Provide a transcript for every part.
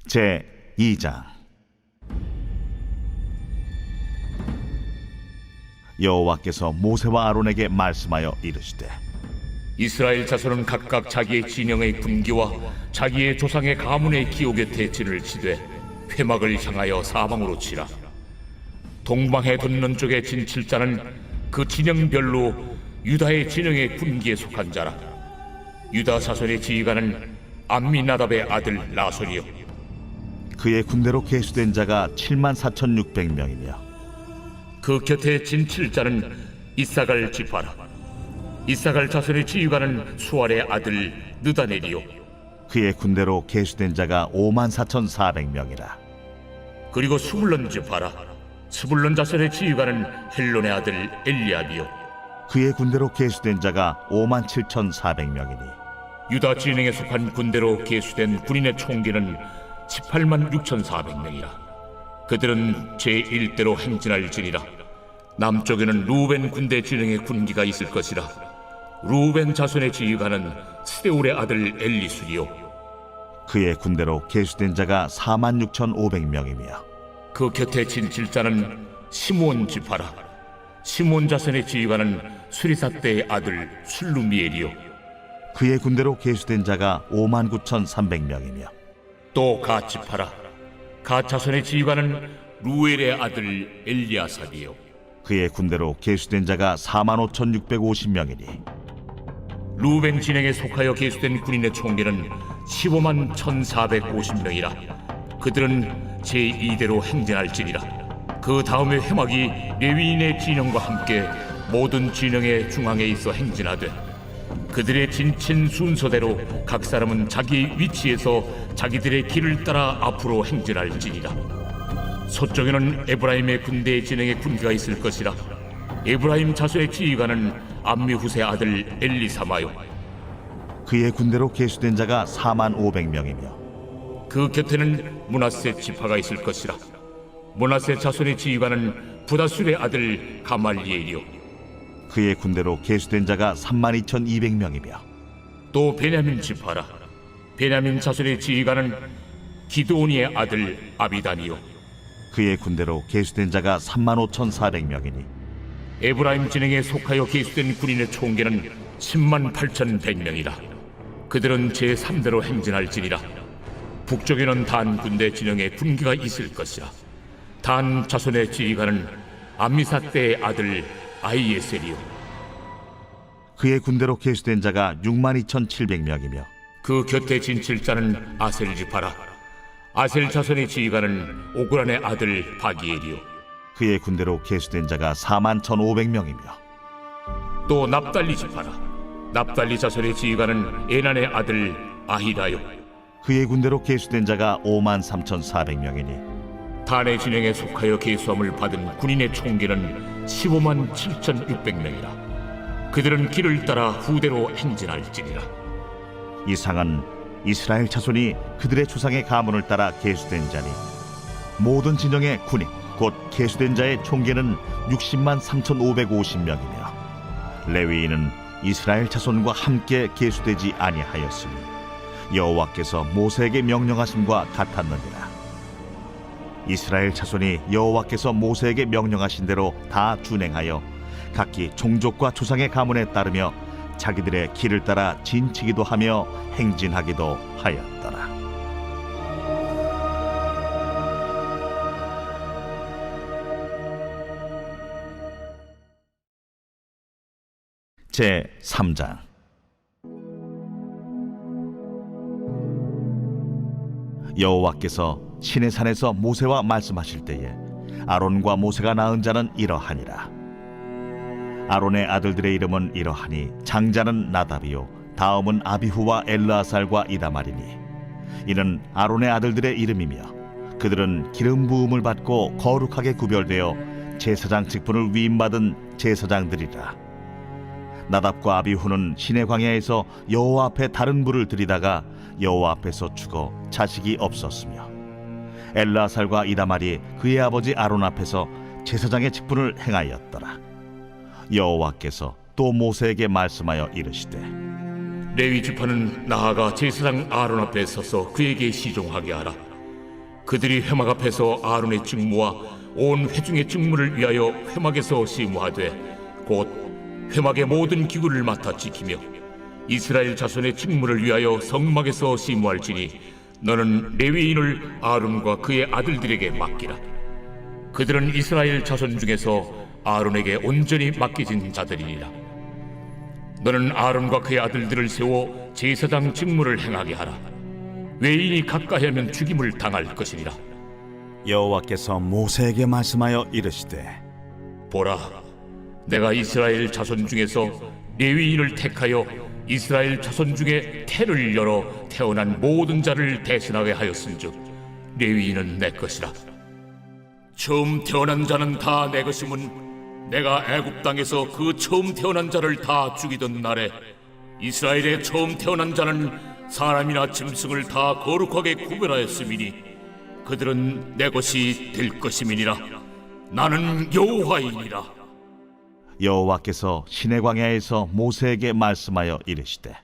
제 2장. 여호와께서 모세와 아론에게 말씀하여 이르시되, 이스라엘 자손은 각각 자기의 진영의 군기와 자기의 조상의 가문의 기호 곁에 진을 치되 회막을 향하여 사방으로 치라. 동방해 돋는 쪽에 진 칠자는 그 진영별로 유다의 진영의 군기에 속한 자라. 유다 자손의 지휘관은 암미나답의 아들 나손이요, 그의 군대로 계수된 자가 74,600명이며 그 곁에 진 칠자는 이사갈 지파라. 이사갈 자손의 지휘관은 수알의 아들 느다넬이요, 그의 군대로 계수된 자가 54,400명이라. 그리고 스불론 지파라. 스불론 자손의 지휘관은 헬론의 아들 엘리압이요, 그의 군대로 계수된 자가 57,400명이니 유다 진영에 속한 군대로 계수된 군인의 총기는 186,400명이라. 그들은 제1대로 행진할지니라. 남쪽에는 루벤 군대 진영의 군기가 있을 것이라. 루벤 자손의 지휘관은 스데울의 아들 엘리술이요, 그의 군대로 계수된 자가 46,500명이며 그 곁에 진 칠자는 시므온 지파라. 시므온 자손의 지휘관은 수리사대의 아들 술루미엘이요, 그의 군대로 계수된 자가 59,300명이며 또 갓 지파라. 갓 자손의 지휘관은 루엘의 아들 엘리아삽이요, 그의 군대로 계수된 자가 45,650명이니 루벤 진영에 속하여 계수된 군인의 총기는 151,450명이라. 그들은 제2대로 행진할지니라. 그 다음에 회막이 레위인의 진영과 함께 모든 진영의 중앙에 있어 행진하되, 그들의 진친 순서대로 각 사람은 자기 위치에서 자기들의 길을 따라 앞으로 행진할지니라. 서쪽에는 에브라임의 군대의 진영의 군기가 있을 것이라. 에브라임 자손의 지휘관은 암미후세 아들 엘리사마요, 그의 군대로 계수된 자가 45,000명이며 그 곁에는 므낫세 지파가 있을 것이라. 므낫세 자손의 지휘관은 부다술의 아들 가말리엘이요, 그의 군대로 계수된 자가 32,200명이며 또 베냐민 지파라. 베냐민 자손의 지휘관은 기드온이의 아들 아비단이요, 그의 군대로 계수된 자가 35,400명이니 에브라임 진영에 속하여 계수된 군인의 총계는 108,100명이라. 그들은 제3대로 행진할지니라. 북쪽에는 단 군대 진영에 군기가 있을 것이라. 단 자손의 지휘관은 암미사대의 아들 아히에셀이요, 그의 군대로 계수된 자가 62,700명이며 그 곁에 진 칠자는 아셀 지파라. 아셀 자손의 지휘관은 오그란의 아들 바기엘이요, 그의 군대로 계수된 자가 41,500명이며 또 납달리 지파라. 납달리 자손의 지휘관은 에난의 아들 아히라요, 그의 군대로 계수된 자가 53,400명이니 단의 진영에 속하여 계수함을 받은 군인의 총기는 157,600명이라. 그들은 길을 따라 후대로 행진할지니라. 이상은 이스라엘 자손이 그들의 조상의 가문을 따라 계수된 자니 모든 진영의 군인 곧 계수된 자의 총계는 603,550명이며 레위인은 이스라엘 자손과 함께 계수되지 아니하였으니 여호와께서 모세에게 명령하심과 같았느니라. 이스라엘 자손이 여호와께서 모세에게 명령하신 대로 다 준행하여 각기 종족과 조상의 가문에 따르며 자기들의 길을 따라 진치기도 하며 행진하기도 하였더라. 제 3장. 여호와께서 시내산에서 모세와 말씀하실 때에 아론과 모세가 낳은 자는 이러하니라. 아론의 아들들의 이름은 이러하니 장자는 나답이요 다음은 아비후와 엘르아살과 이다말이니 이는 아론의 아들들의 이름이며 그들은 기름 부음을 받고 거룩하게 구별되어 제사장 직분을 위임받은 제사장들이라. 나답과 아비후는 시내 광야에서 여호와 앞에 다른 불을 들이다가 여호와 앞에서 죽어 자식이 없었으며 엘르아살과 이다말이 그의 아버지 아론 앞에서 제사장의 직분을 행하였더라. 여호와께서 또 모세에게 말씀하여 이르시되, 레위 지파는 나아가 제사장 아론 앞에 서서 그에게 시종하게 하라. 그들이 회막 앞에서 아론의 직무와 온 회중의 직무를 위하여 회막에서 시무하되 곧 회막의 모든 기구를 맡아 지키며 이스라엘 자손의 직무를 위하여 성막에서 시무할지니 너는 레위인을 아론과 그의 아들들에게 맡기라. 그들은 이스라엘 자손 중에서 아론에게 온전히 맡겨진 자들이니라. 너는 아론과 그의 아들들을 세워 제사장 직무를 행하게 하라. 외인이 가까이 하면 죽임을 당할 것이니라. 여호와께서 모세에게 말씀하여 이르시되 보라, 내가 이스라엘 자손 중에서 레위인을 택하여 이스라엘 자손 중에 태를 열어 태어난 모든 자를 대신하게 하였은즉 레위인은 내 것이라. 처음 태어난 자는 다 내 것임은 내가 애굽 땅에서 그 처음 태어난 자를 다 죽이던 날에 이스라엘의 처음 태어난 자는 사람이나 짐승을 다 거룩하게 구별하였음이니 그들은 내 것이 될 것임이니라. 나는 여호와이니라. 여호와께서 시내 광야에서 모세에게 말씀하여 이르시되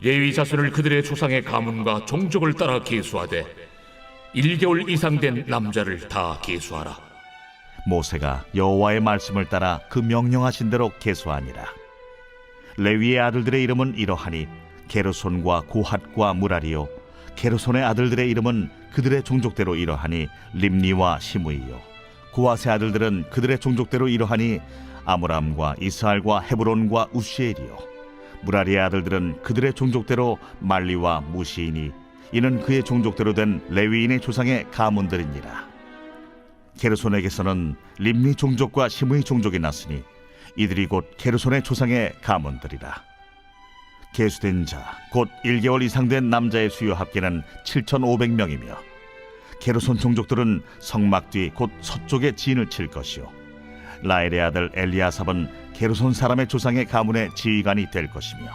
레위 자손을 그들의 조상의 가문과 종족을 따라 계수하되 1개월 이상 된 남자를 다 계수하라. 모세가 여호와의 말씀을 따라 그 명령하신 대로 계수하니라. 레위의 아들들의 이름은 이러하니 게르손과 고핫과 무라리요, 게르손의 아들들의 이름은 그들의 종족대로 이러하니 림니와 시므이요, 고핫의 아들들은 그들의 종족대로 이러하니 아므람과 이스할과 헤브론과 우시엘이요, 무라리의 아들들은 그들의 종족대로 말리와 무시이니 이는 그의 종족대로 된 레위인의 조상의 가문들이니라. 게르손에게서는 림니 종족과 시므이 종족이 났으니 이들이 곧 게르손의 조상의 가문들이라. 계수된 자 곧 1개월 이상 된 남자의 수요 합계는 7,500명이며 게르손 종족들은 성막 뒤 곧 서쪽에 진을 칠 것이요, 라엘의 아들 엘리아삽은 게르손 사람의 조상의 가문의 지휘관이 될 것이며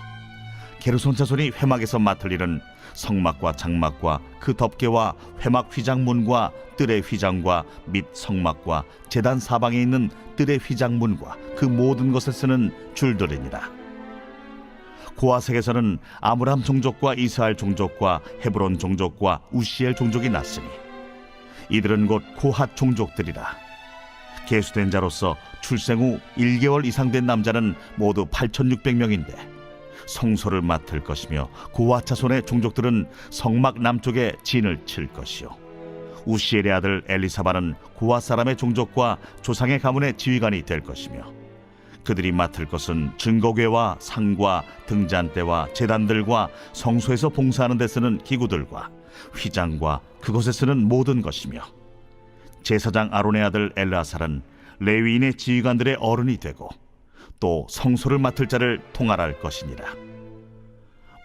게르손 자손이 회막에서 맡을 일은 성막과 장막과 그 덮개와 회막 휘장문과 뜰의 휘장과 및 성막과 제단 사방에 있는 뜰의 휘장문과 그 모든 것에 쓰는 줄들이니라. 고아색에서는 아므람 종족과 이스할 종족과 헤브론 종족과 우시엘 종족이 났으니 이들은 곧 고핫 종족들이라. 계수된 자로서 출생 후 1개월 이상 된 남자는 모두 8,600명인데 성소를 맡을 것이며 고핫 자손의 종족들은 성막 남쪽에 진을 칠 것이요, 우시엘의 아들 엘리사바는 고핫 사람의 종족과 조상의 가문의 지휘관이 될 것이며 그들이 맡을 것은 증거궤와 상과 등잔대와 제단들과 성소에서 봉사하는 데 쓰는 기구들과 휘장과 그것에 쓰는 모든 것이며 제사장 아론의 아들 엘르아살은 레위인의 지휘관들의 어른이 되고 또 성소를 맡을 자를 통할할 것이니라.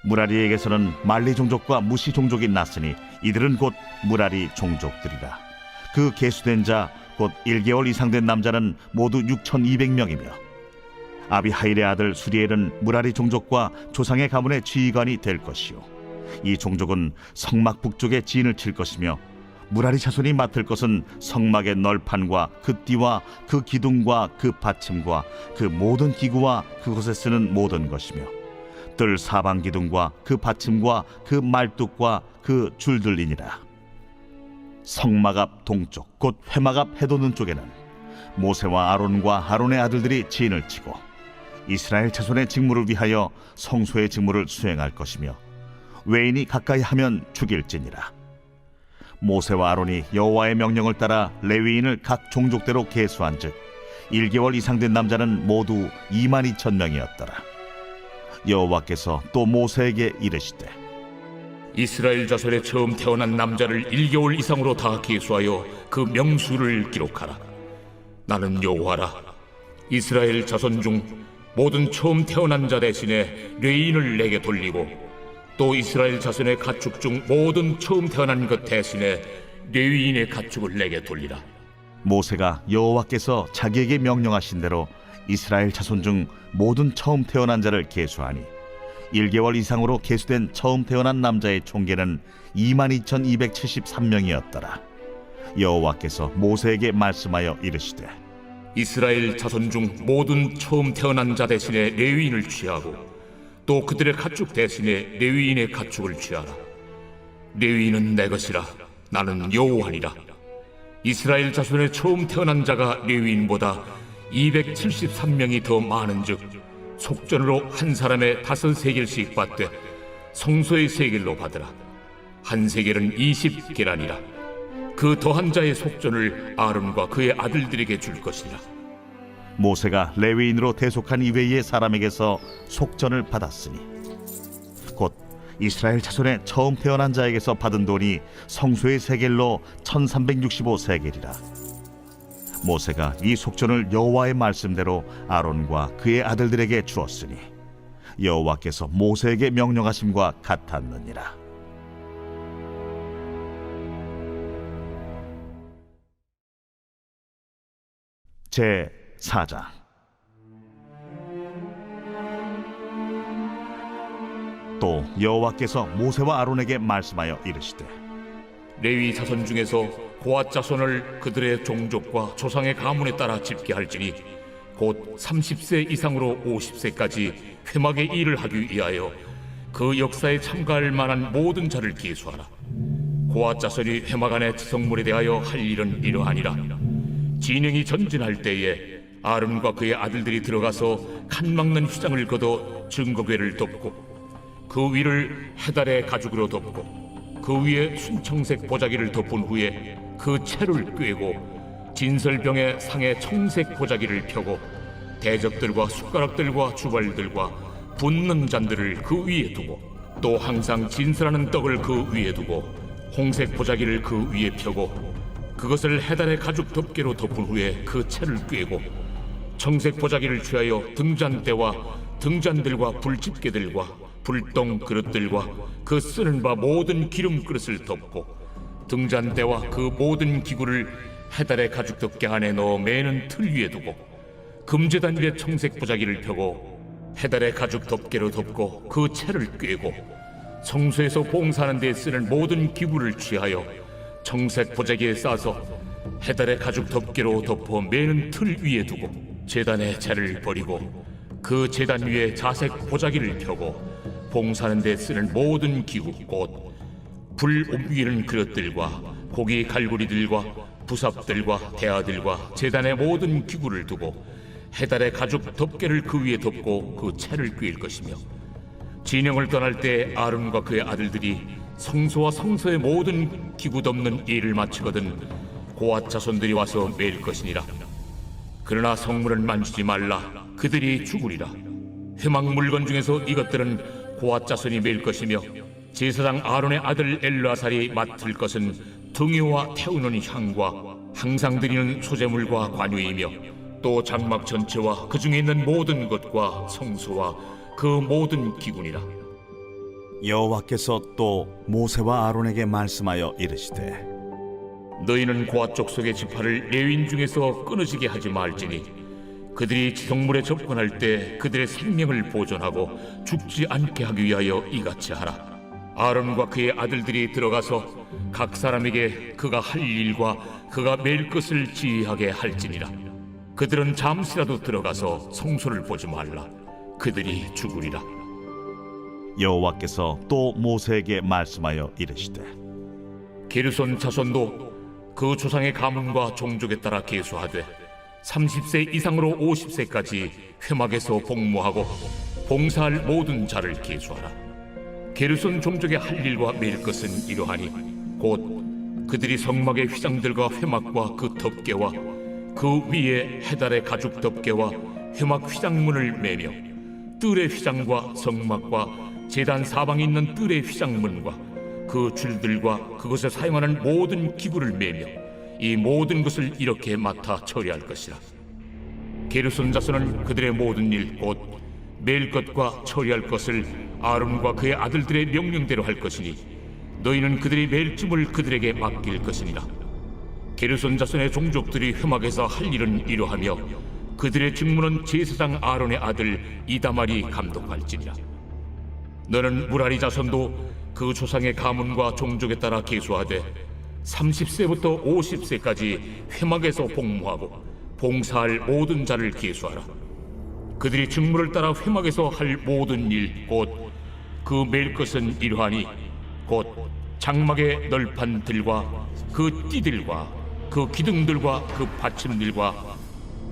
무라리에게서는 말리 종족과 무시 종족이 났으니 이들은 곧 무라리 종족들이라. 그 계수된 자 곧 1개월 이상 된 남자는 모두 6,200명이며 아비하일의 아들 수리엘은 무라리 종족과 조상의 가문의 지휘관이 될 것이요, 이 종족은 성막 북쪽에 진을 칠 것이며 무라리 자손이 맡을 것은 성막의 널판과 그 띠와 그 기둥과 그 받침과 그 모든 기구와 그것에 쓰는 모든 것이며 뜰 사방 기둥과 그 받침과 그 말뚝과 그 줄들이니라. 성막 앞 동쪽 곧 회막 앞 해돋는 쪽에는 모세와 아론과 아론의 아들들이 진을 치고 이스라엘 자손의 직무를 위하여 성소의 직무를 수행할 것이며 외인이 가까이 하면 죽일지니라. 모세와 아론이 여호와의 명령을 따라 레위인을 각 종족대로 계수한즉 1개월 이상 된 남자는 모두 22,000명이었더라. 여호와께서 또 모세에게 이르시되 이스라엘 자손의 처음 태어난 남자를 1개월 이상으로 다 계수하여 그 명수를 기록하라. 나는 여호와라. 이스라엘 자손 중 모든 처음 태어난 자 대신에 레위인을 내게 돌리고 또 이스라엘 자손의 가축 중 모든 처음 태어난 것 대신에 레위인의 가축을 내게 돌리라. 모세가 여호와께서 자기에게 명령하신 대로 이스라엘 자손 중 모든 처음 태어난 자를 계수하니 1개월 이상으로 계수된 처음 태어난 남자의 총계는 22,273명이었더라. 여호와께서 모세에게 말씀하여 이르시되 이스라엘 자손 중 모든 처음 태어난 자 대신에 레위인을 취하고 또 그들의 가축 대신에 레위인의 가축을 취하라. 레위인은 내 것이라. 나는 여호와니라. 이스라엘 자손의 처음 태어난 자가 레위인보다 273명이 더 많은즉 속전으로 한 사람의 5세겔씩 받되 성소의 세겔로 받으라. 한 세겔은 20계란이라. 그 더한 자의 속전을 아론과 그의 아들들에게 줄 것이라. 모세가 레위인으로 대속한 이외의 사람에게서 속전을 받았으니 곧 이스라엘 자손의 처음 태어난 자에게서 받은 돈이 성소의 세겔로 1365세겔이라. 모세가 이 속전을 여호와의 말씀대로 아론과 그의 아들들에게 주었으니 여호와께서 모세에게 명령하심과 같았느니라. 제 4장. 또 여호와께서 모세와 아론에게 말씀하여 이르시되 레위 자손 중에서 고앗 자손을 그들의 종족과 조상의 가문에 따라 집계할지니 곧 30세 이상으로 50세까지 회막의 일을 하기 위하여 그 역사에 참가할 만한 모든 자를 계수하라. 고앗 자손이 회막 안의 지성물에 대하여 할 일은 이러하니라. 진영이 전진할 때에 아론과 그의 아들들이 들어가서 칸 막는 휘장을 걷어 증거궤를 덮고 그 위를 해달의 가죽으로 덮고 그 위에 순청색 보자기를 덮은 후에 그 채를 꿰고 진설병의 상에 청색 보자기를 펴고 대적들과 숟가락들과 주발들과 붓는 잔들을 그 위에 두고 또 항상 진설하는 떡을 그 위에 두고 홍색 보자기를 그 위에 펴고 그것을 해달의 가죽 덮개로 덮은 후에 그 채를 꿰고 청색 보자기를 취하여 등잔대와 등잔들과 불집게들과 불똥 그릇들과 그 쓰는 바 모든 기름 그릇을 덮고 등잔대와 그 모든 기구를 해달의 가죽 덮개 안에 넣어 매는 틀 위에 두고 금제단 위에 청색 보자기를 펴고 해달의 가죽 덮개로 덮고 그 채를 꿰고 성소에서 봉사하는 데 쓰는 모든 기구를 취하여 청색 보자기에 싸서 해달의 가죽 덮개로 덮어 매는 틀 위에 두고 제단의 채를 버리고 그 제단 위에 자색 보자기를 펴고 봉사하는 데 쓰는 모든 기구 곧 불 옮기는 그릇들과 고기 갈고리들과 부삽들과 대야들과 제단의 모든 기구를 두고 해달의 가죽 덮개를 그 위에 덮고 그 채를 꿰일 것이며 진영을 떠날 때 아론과 그의 아들들이 성소와 성소의 모든 기구 덮는 일을 마치거든 고앗 자손들이 와서 매일 것이니라. 그러나 성물은 만지지 말라. 그들이 죽으리라. 회막 물건 중에서 이것들은 고앗 자손이 매일 것이며 제사장 아론의 아들 엘르아살이 맡을 것은 등유와 태우는 향과 항상 드리는 소제물과 관유이며 또 장막 전체와 그 중에 있는 모든 것과 성소와 그 모든 기구니라. 여호와께서 또 모세와 아론에게 말씀하여 이르시되 너희는 고앗 족속의 지파를 레위인 중에서 끊어지게 하지 말지니 그들이 지성물에 접근할 때 그들의 생명을 보존하고 죽지 않게 하기 위하여 이같이 하라. 아론과 그의 아들들이 들어가서 각 사람에게 그가 할 일과 그가 매일 것을 지휘하게 할지니라. 그들은 잠시라도 들어가서 성소를 보지 말라. 그들이 죽으리라. 여호와께서 또 모세에게 말씀하여 이르시되 게르손 자손도 그 조상의 가문과 종족에 따라 계수하되 30세 이상으로 50세까지 회막에서 복무하고 봉사할 모든 자를 계수하라. 게르손 종족의 할 일과 매일 것은 이러하니 곧 그들이 성막의 휘장들과 회막과 그 덮개와 그 위에 해달의 가죽 덮개와 회막 휘장문을 매며 뜰의 휘장과 성막과 제단 사방에 있는 뜰의 휘장문과 그 줄들과 그것에 사용하는 모든 기구를 매며 이 모든 것을 이렇게 맡아 처리할 것이라. 게르손 자손은 그들의 모든 일 곧 매일 것과 처리할 것을 아론과 그의 아들들의 명령대로 할 것이니 너희는 그들이 매일 쯤을 그들에게 맡길 것이니라. 게르손 자손의 종족들이 회막에서 할 일은 이러하며 그들의 직무는 제사장 아론의 아들 이다말이 감독할지니라. 너는 무라리 자손도 그 조상의 가문과 종족에 따라 계수하되 30세부터 50세까지 회막에서 복무하고 봉사할 모든 자를 계수하라. 그들이 직무를 따라 회막에서 할 모든 일 곧 그 매일 것은 이러하니 곧 장막의 널판 들과 그 띠들과 그 기둥들과 그 받침들과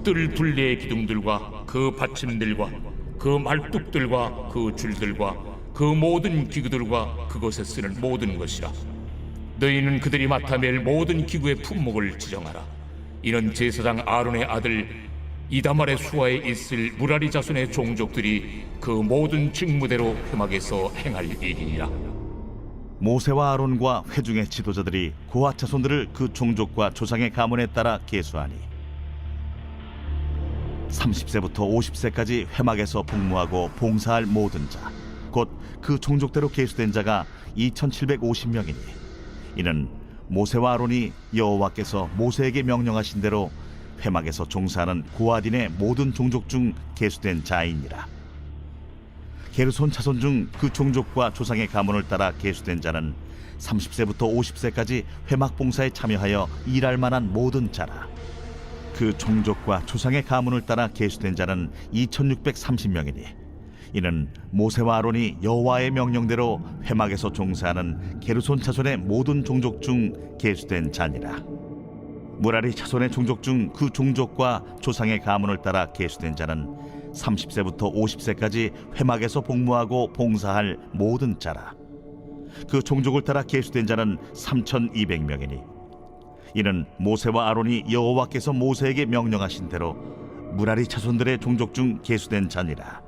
뜰 둘레의 기둥들과 그 받침들과 그 말뚝들과 그 줄들과 그 모든 기구들과 그것에 쓰는 모든 것이라. 너희는 그들이 맡아맬 모든 기구의 품목을 지정하라. 이는 제사장 아론의 아들 이다말의 수하에 있을 무라리 자손의 종족들이 그 모든 직무대로 회막에서 행할 일이니라. 모세와 아론과 회중의 지도자들이 고핫 자손들을 그 종족과 조상의 가문에 따라 계수하니 30세부터 50세까지 회막에서 복무하고 봉사할 모든 자, 곧 그 종족대로 계수된 자가 2750명이니 이는 모세와 아론이 여호와께서 모세에게 명령하신 대로 회막에서 종사하는 고핫인의 모든 종족 중 계수된 자이니라. 게르손 자손 중 그 종족과 조상의 가문을 따라 계수된 자는 30세부터 50세까지 회막 봉사에 참여하여 일할 만한 모든 자라. 그 종족과 조상의 가문을 따라 계수된 자는 2630명이니 이는 모세와 아론이 여호와의 명령대로 회막에서 종사하는 게르손 자손의 모든 종족 중 계수된 자니라. 무라리 자손의 종족 중 그 종족과 조상의 가문을 따라 계수된 자는 30세부터 50세까지 회막에서 복무하고 봉사할 모든 자라. 그 종족을 따라 계수된 자는 3200명이니 이는 모세와 아론이 여호와께서 모세에게 명령하신 대로 무라리 자손들의 종족 중 계수된 자니라.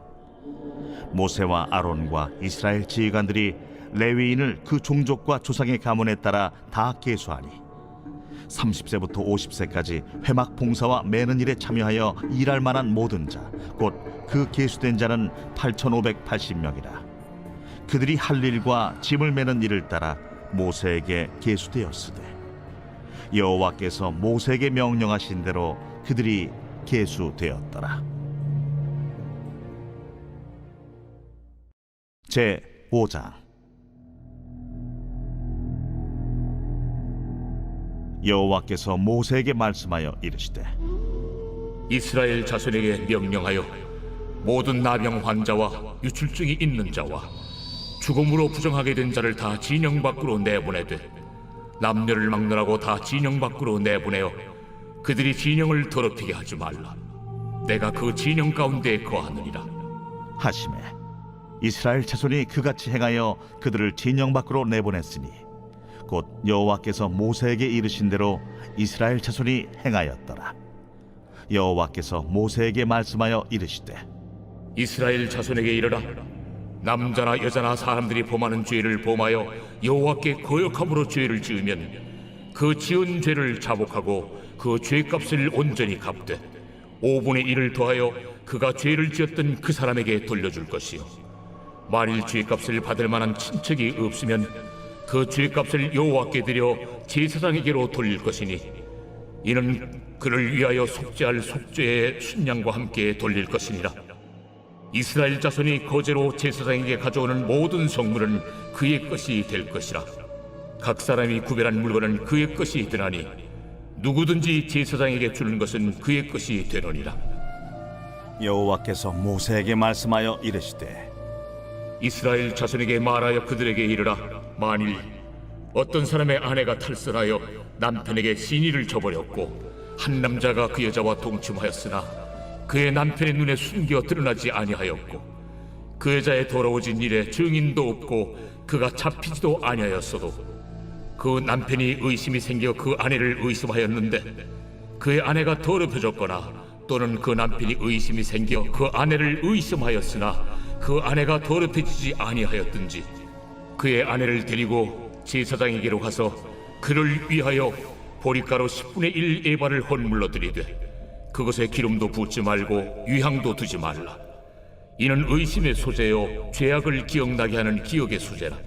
모세와 아론과 이스라엘 지휘관들이 레위인을 그 종족과 조상의 가문에 따라 다 계수하니 30세부터 50세까지 회막 봉사와 매는 일에 참여하여 일할 만한 모든 자, 곧 그 계수된 자는 8580명이라. 그들이 할 일과 짐을 매는 일을 따라 모세에게 계수되었으되 여호와께서 모세에게 명령하신 대로 그들이 계수되었더라. 제 5장. 여호와께서 모세에게 말씀하여 이르시되 이스라엘 자손에게 명령하여 모든 나병 환자와 유출증이 있는 자와 죽음으로 부정하게 된 자를 다 진영 밖으로 내보내되 남녀를 막론하고 다 진영 밖으로 내보내어 그들이 진영을 더럽히게 하지 말라. 내가 그 진영 가운데에 거하느니라 하시매 이스라엘 자손이 그같이 행하여 그들을 진영 밖으로 내보냈으니 곧 여호와께서 모세에게 이르신 대로 이스라엘 자손이 행하였더라. 여호와께서 모세에게 말씀하여 이르시되 이스라엘 자손에게 이르라. 남자나 여자나 사람들이 범하는 죄를 범하여 여호와께 거역함으로 죄를 지으면 그 지은 죄를 자복하고 그 죄값을 온전히 갚되 5분의 1을 더하여 그가 죄를 지었던 그 사람에게 돌려줄 것이요 만일 죄값을 받을 만한 친척이 없으면 그 죄값을 여호와께 드려 제사장에게로 돌릴 것이니 이는 그를 위하여 속죄할 속죄의 순양과 함께 돌릴 것이니라. 이스라엘 자손이 거제로 제사장에게 가져오는 모든 성물은 그의 것이 될 것이라. 각 사람이 구별한 물건은 그의 것이 되나니 누구든지 제사장에게 주는 것은 그의 것이 되느니라. 여호와께서 모세에게 말씀하여 이르시되 이스라엘 자손에게 말하여 그들에게 이르라. 만일 어떤 사람의 아내가 탈선하여 남편에게 신의를 저버렸고 한 남자가 그 여자와 동침하였으나 그의 남편의 눈에 숨겨 드러나지 아니하였고 그 여자의 더러워진 일에 증인도 없고 그가 잡히지도 아니하였어도 그 남편이 의심이 생겨 그 아내를 의심하였는데 그의 아내가 더럽혀졌거나 또는 그 남편이 의심이 생겨 그 아내를 의심하였으나 그 아내가 더럽혀지지 아니하였든지 그의 아내를 데리고 제사장에게로 가서 그를 위하여 보리가루 10분의 1 에바를 헌물로 드리되 그것에 기름도 붓지 말고 유향도 두지 말라. 이는 의심의 소재요 죄악을 기억나게 하는 기억의 소재라.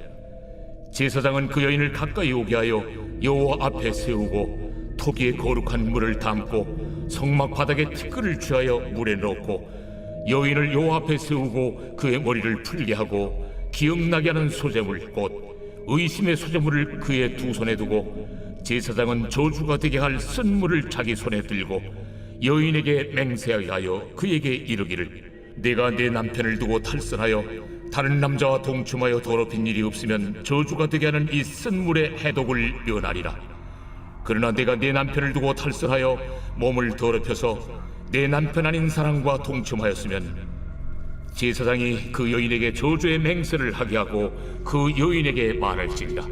제사장은 그 여인을 가까이 오게 하여 여호와 앞에 세우고 토기에 거룩한 물을 담고 성막 바닥에 티끌을 취하여 물에 넣고 여인을 여호와 앞에 세우고 그의 머리를 풀게 하고 기억나게 하는 소재물 곧 의심의 소재물을 그의 두 손에 두고 제사장은 저주가 되게 할 쓴물을 자기 손에 들고 여인에게 맹세하여 그에게 이르기를 내가 내 남편을 두고 탈선하여 다른 남자와 동침하여 더럽힌 일이 없으면 저주가 되게 하는 이 쓴물의 해독을 면하리라. 그러나 내가 내 남편을 두고 탈선하여 몸을 더럽혀서 내 남편 아닌 사람과 동침하였으면 제사장이 그 여인에게 저주의 맹세를 하게 하고 그 여인에게 말할지니라.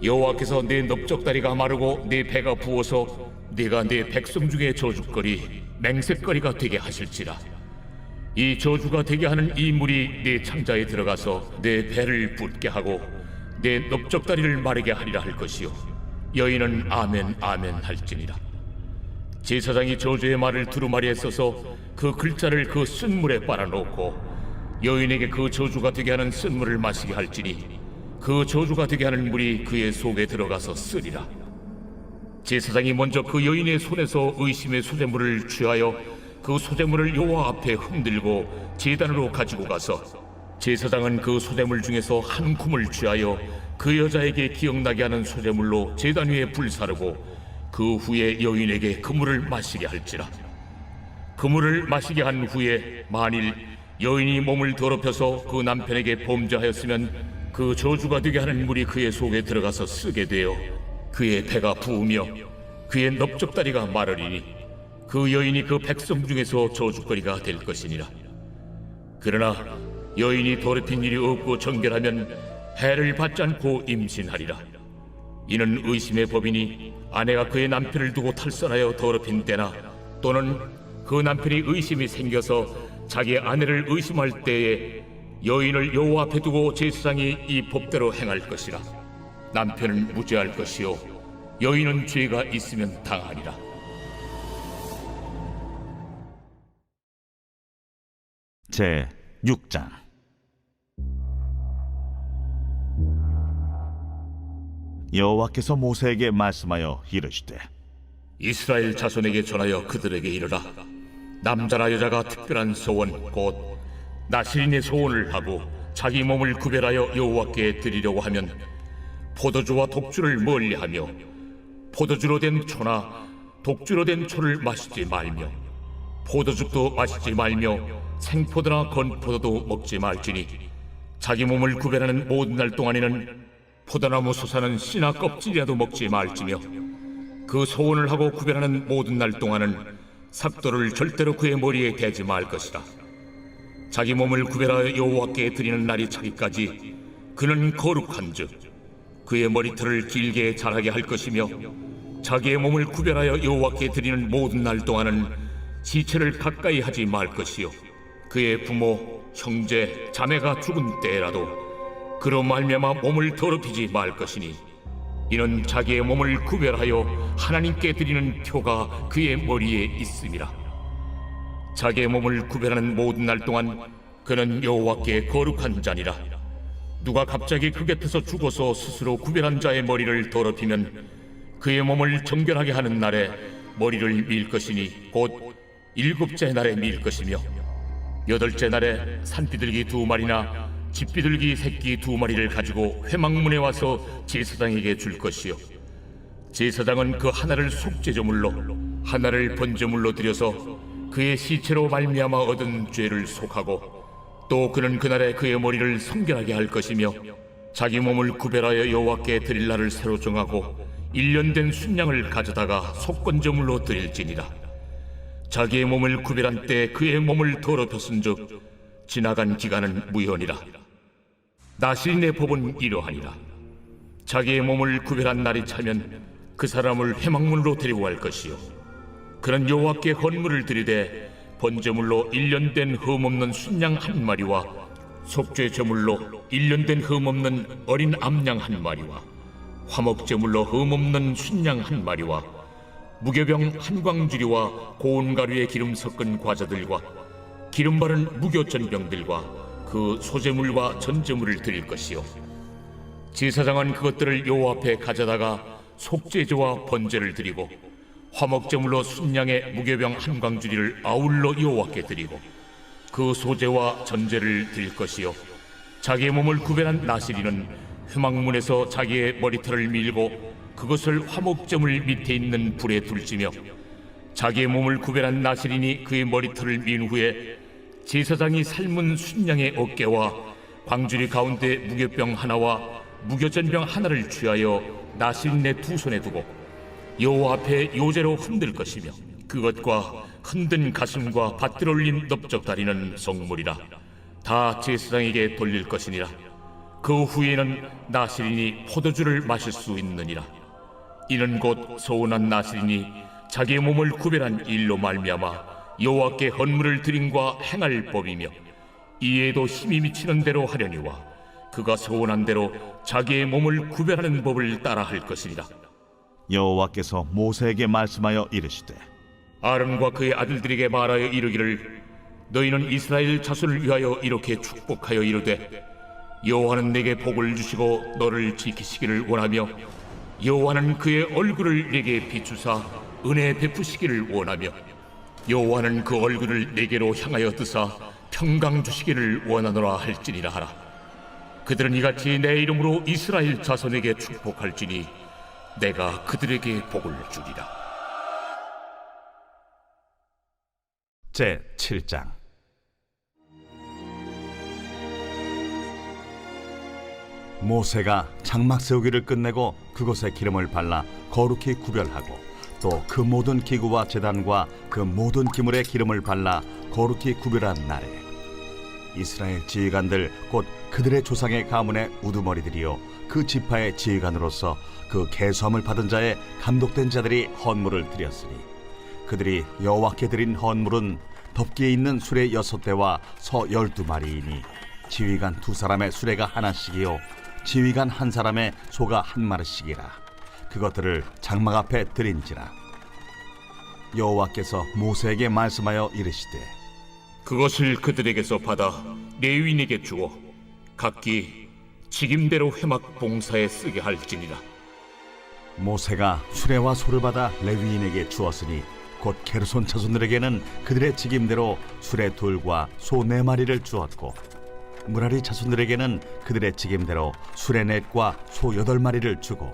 여호와께서 내 넓적다리가 마르고 내 배가 부어서 내가 내 백성 중에 저주거리 맹세거리가 되게 하실지라. 이 저주가 되게 하는 이 물이 내 창자에 들어가서 내 배를 붓게 하고 내 넓적다리를 마르게 하리라 할 것이요 여인은 아멘 아멘 할지니라. 제사장이 저주의 말을 두루마리에 써서 그 글자를 그 쓴물에 빨아놓고 여인에게 그 저주가 되게 하는 쓴물을 마시게 할지니 그 저주가 되게 하는 물이 그의 속에 들어가서 쓰리라. 제사장이 먼저 그 여인의 손에서 의심의 소재물을 취하여 그 소재물을 여호와 앞에 흔들고 제단으로 가지고 가서 제사장은 그 소재물 중에서 한 쿰을 취하여 그 여자에게 기억나게 하는 소재물로 제단 위에 불사르고 그 후에 여인에게 그 물을 마시게 할지라. 그 물을 마시게 한 후에 만일 여인이 몸을 더럽혀서 그 남편에게 범죄하였으면 그 저주가 되게 하는 물이 그의 속에 들어가서 쓰게 되어 그의 배가 부으며 그의 넓적다리가 마르리니 그 여인이 그 백성 중에서 저주거리가 될 것이니라. 그러나 여인이 더럽힌 일이 없고 정결하면 해를 받지 않고 임신하리라. 이는 의심의 법이니 아내가 그의 남편을 두고 탈선하여 더럽힌 때나 또는 그 남편이 의심이 생겨서 자기 아내를 의심할 때에 여인을 여호와 앞에 두고 제사장이 이 법대로 행할 것이라. 남편은 무죄할 것이요 여인은 죄가 있으면 당하리라. 제 6장. 여호와께서 모세에게 말씀하여 이르시되 이스라엘 자손에게 전하여 그들에게 이르라. 남자나 여자가 특별한 소원 곧 나실인의 소원을 하고 자기 몸을 구별하여 여호와께 드리려고 하면 포도주와 독주를 멀리하며 포도주로 된 초나 독주로 된 초를 마시지 말며 포도죽도 마시지 말며 생포도나 건포도도 먹지 말지니 자기 몸을 구별하는 모든 날 동안에는 포도나무 솟아는 씨나 껍질이라도 먹지 말지며 그 소원을 하고 구별하는 모든 날 동안은 삭도를 절대로 그의 머리에 대지 말 것이라. 자기 몸을 구별하여 여호와께 드리는 날이 차기까지 그는 거룩한즉 그의 머리털을 길게 자라게 할 것이며 자기의 몸을 구별하여 여호와께 드리는 모든 날 동안은 시체를 가까이 하지 말 것이요 그의 부모, 형제, 자매가 죽은 때라도 그로 말미암아 몸을 더럽히지 말 것이니 이는 자기의 몸을 구별하여 하나님께 드리는 표가 그의 머리에 있음이라. 자기의 몸을 구별하는 모든 날 동안 그는 여호와께 거룩한 자니라. 누가 갑자기 그 곁에서 죽어서 스스로 구별한 자의 머리를 더럽히면 그의 몸을 정결하게 하는 날에 머리를 밀 것이니 곧 7째 날에 밀 것이며 8째 날에 산비둘기 2마리나 집비둘기 새끼 2마리를 가지고 회막문에 와서 제사장에게 줄 것이요 제사장은 그 하나를 속죄제물로 하나를 번제물로 드려서 그의 시체로 말미암아 얻은 죄를 속하고 또 그는 그날에 그의 머리를 성결하게 할 것이며 자기 몸을 구별하여 여호와께 드릴 날을 새로 정하고 1년 된 순양을 가져다가 속건제물로 드릴지니라. 자기의 몸을 구별한 때 그의 몸을 더럽혔은즉 지나간 기간은 무효니라. 나실인의 법은 이러하니라. 자기의 몸을 구별한 날이 차면 그 사람을 회막문으로 데리고 갈 것이요 그는 여호와께 헌물을 드리되 번제물로 1년 된 흠없는 순양 1마리와 속죄제물로 1년 된 흠없는 어린 암양 1마리와 화목제물로 흠없는 순양 1마리와 무교병 1광주리와 고운 가루에 기름 섞은 과자들과 기름 바른 무교전병들과 그 소제물과 전제물을 드릴 것이요 제사장은 그것들을 여호와 앞에 가져다가 속죄제와 번제를 드리고 화목제물로 순양의 무교병 1광주리를 아울러 여호와께 드리고 그 소제와 전제를 드릴 것이요 자기의 몸을 구별한 나실인은 회막문에서 자기의 머리털을 밀고 그것을 화목제물 밑에 있는 불에 둘지며 자기의 몸을 구별한 나실인이 그의 머리털을 민 후에 제사장이 삶은 순양의 어깨와 광주리 가운데 무교병 하나와 무교전병 하나를 취하여 나실인의 두 손에 두고 여호와 앞에 요제로 흔들 것이며 그것과 흔든 가슴과 밭들 올린 넓적다리는 성물이라 다 제사장에게 돌릴 것이니라. 그 후에는 나실인이 포도주를 마실 수 있느니라. 이는 곧 소원한 나실인이 자기의 몸을 구별한 일로 말미암아 여호와께 헌물을 드림과 행할 법이며 이에도 힘이 미치는 대로 하려니와 그가 소원한 대로 자기의 몸을 구별하는 법을 따라 할 것이니라. 여호와께서 모세에게 말씀하여 이르시되 아론과 그의 아들들에게 말하여 이르기를 너희는 이스라엘 자손을 위하여 이렇게 축복하여 이르되 여호와는 내게 복을 주시고 너를 지키시기를 원하며 여호와는 그의 얼굴을 내게 비추사 은혜 베푸시기를 원하며 여호와는 그 얼굴을 내게로 향하여 드사 평강 주시기를 원하노라 할지니라 하라. 그들은 이같이 내 이름으로 이스라엘 자손에게 축복할지니 내가 그들에게 복을 주리라. 제 7장. 모세가 장막 세우기를 끝내고 그곳에 기름을 발라 거룩히 구별하고 또 그 모든 기구와 제단과 그 모든 기물에 기름을 발라 거룩히 구별한 날에 이스라엘 지휘관들 곧 그들의 조상의 가문의 우두머리들이요 그 지파의 지휘관으로서 그 계수함을 받은 자의 감독된 자들이 헌물을 드렸으니 그들이 여호와께 드린 헌물은 덮기에 있는 수레 6대와 서 12마리이니 지휘관 2사람의 수레가 하나씩이요 지휘관 1사람의 소가 1마리씩이라. 그것들을 장막 앞에 드린지라. 여호와께서 모세에게 말씀하여 이르시되 그것을 그들에게서 받아 레위인에게 주어 각기 직임대로 회막 봉사에 쓰게 할지니라. 모세가 수레와 소를 받아 레위인에게 주었으니 곧 게르손 자손들에게는 그들의 직임대로 수레 2과 소 4마리를 주었고 무라리 자손들에게는 그들의 직임대로 수레 4과 소 8마리를 주고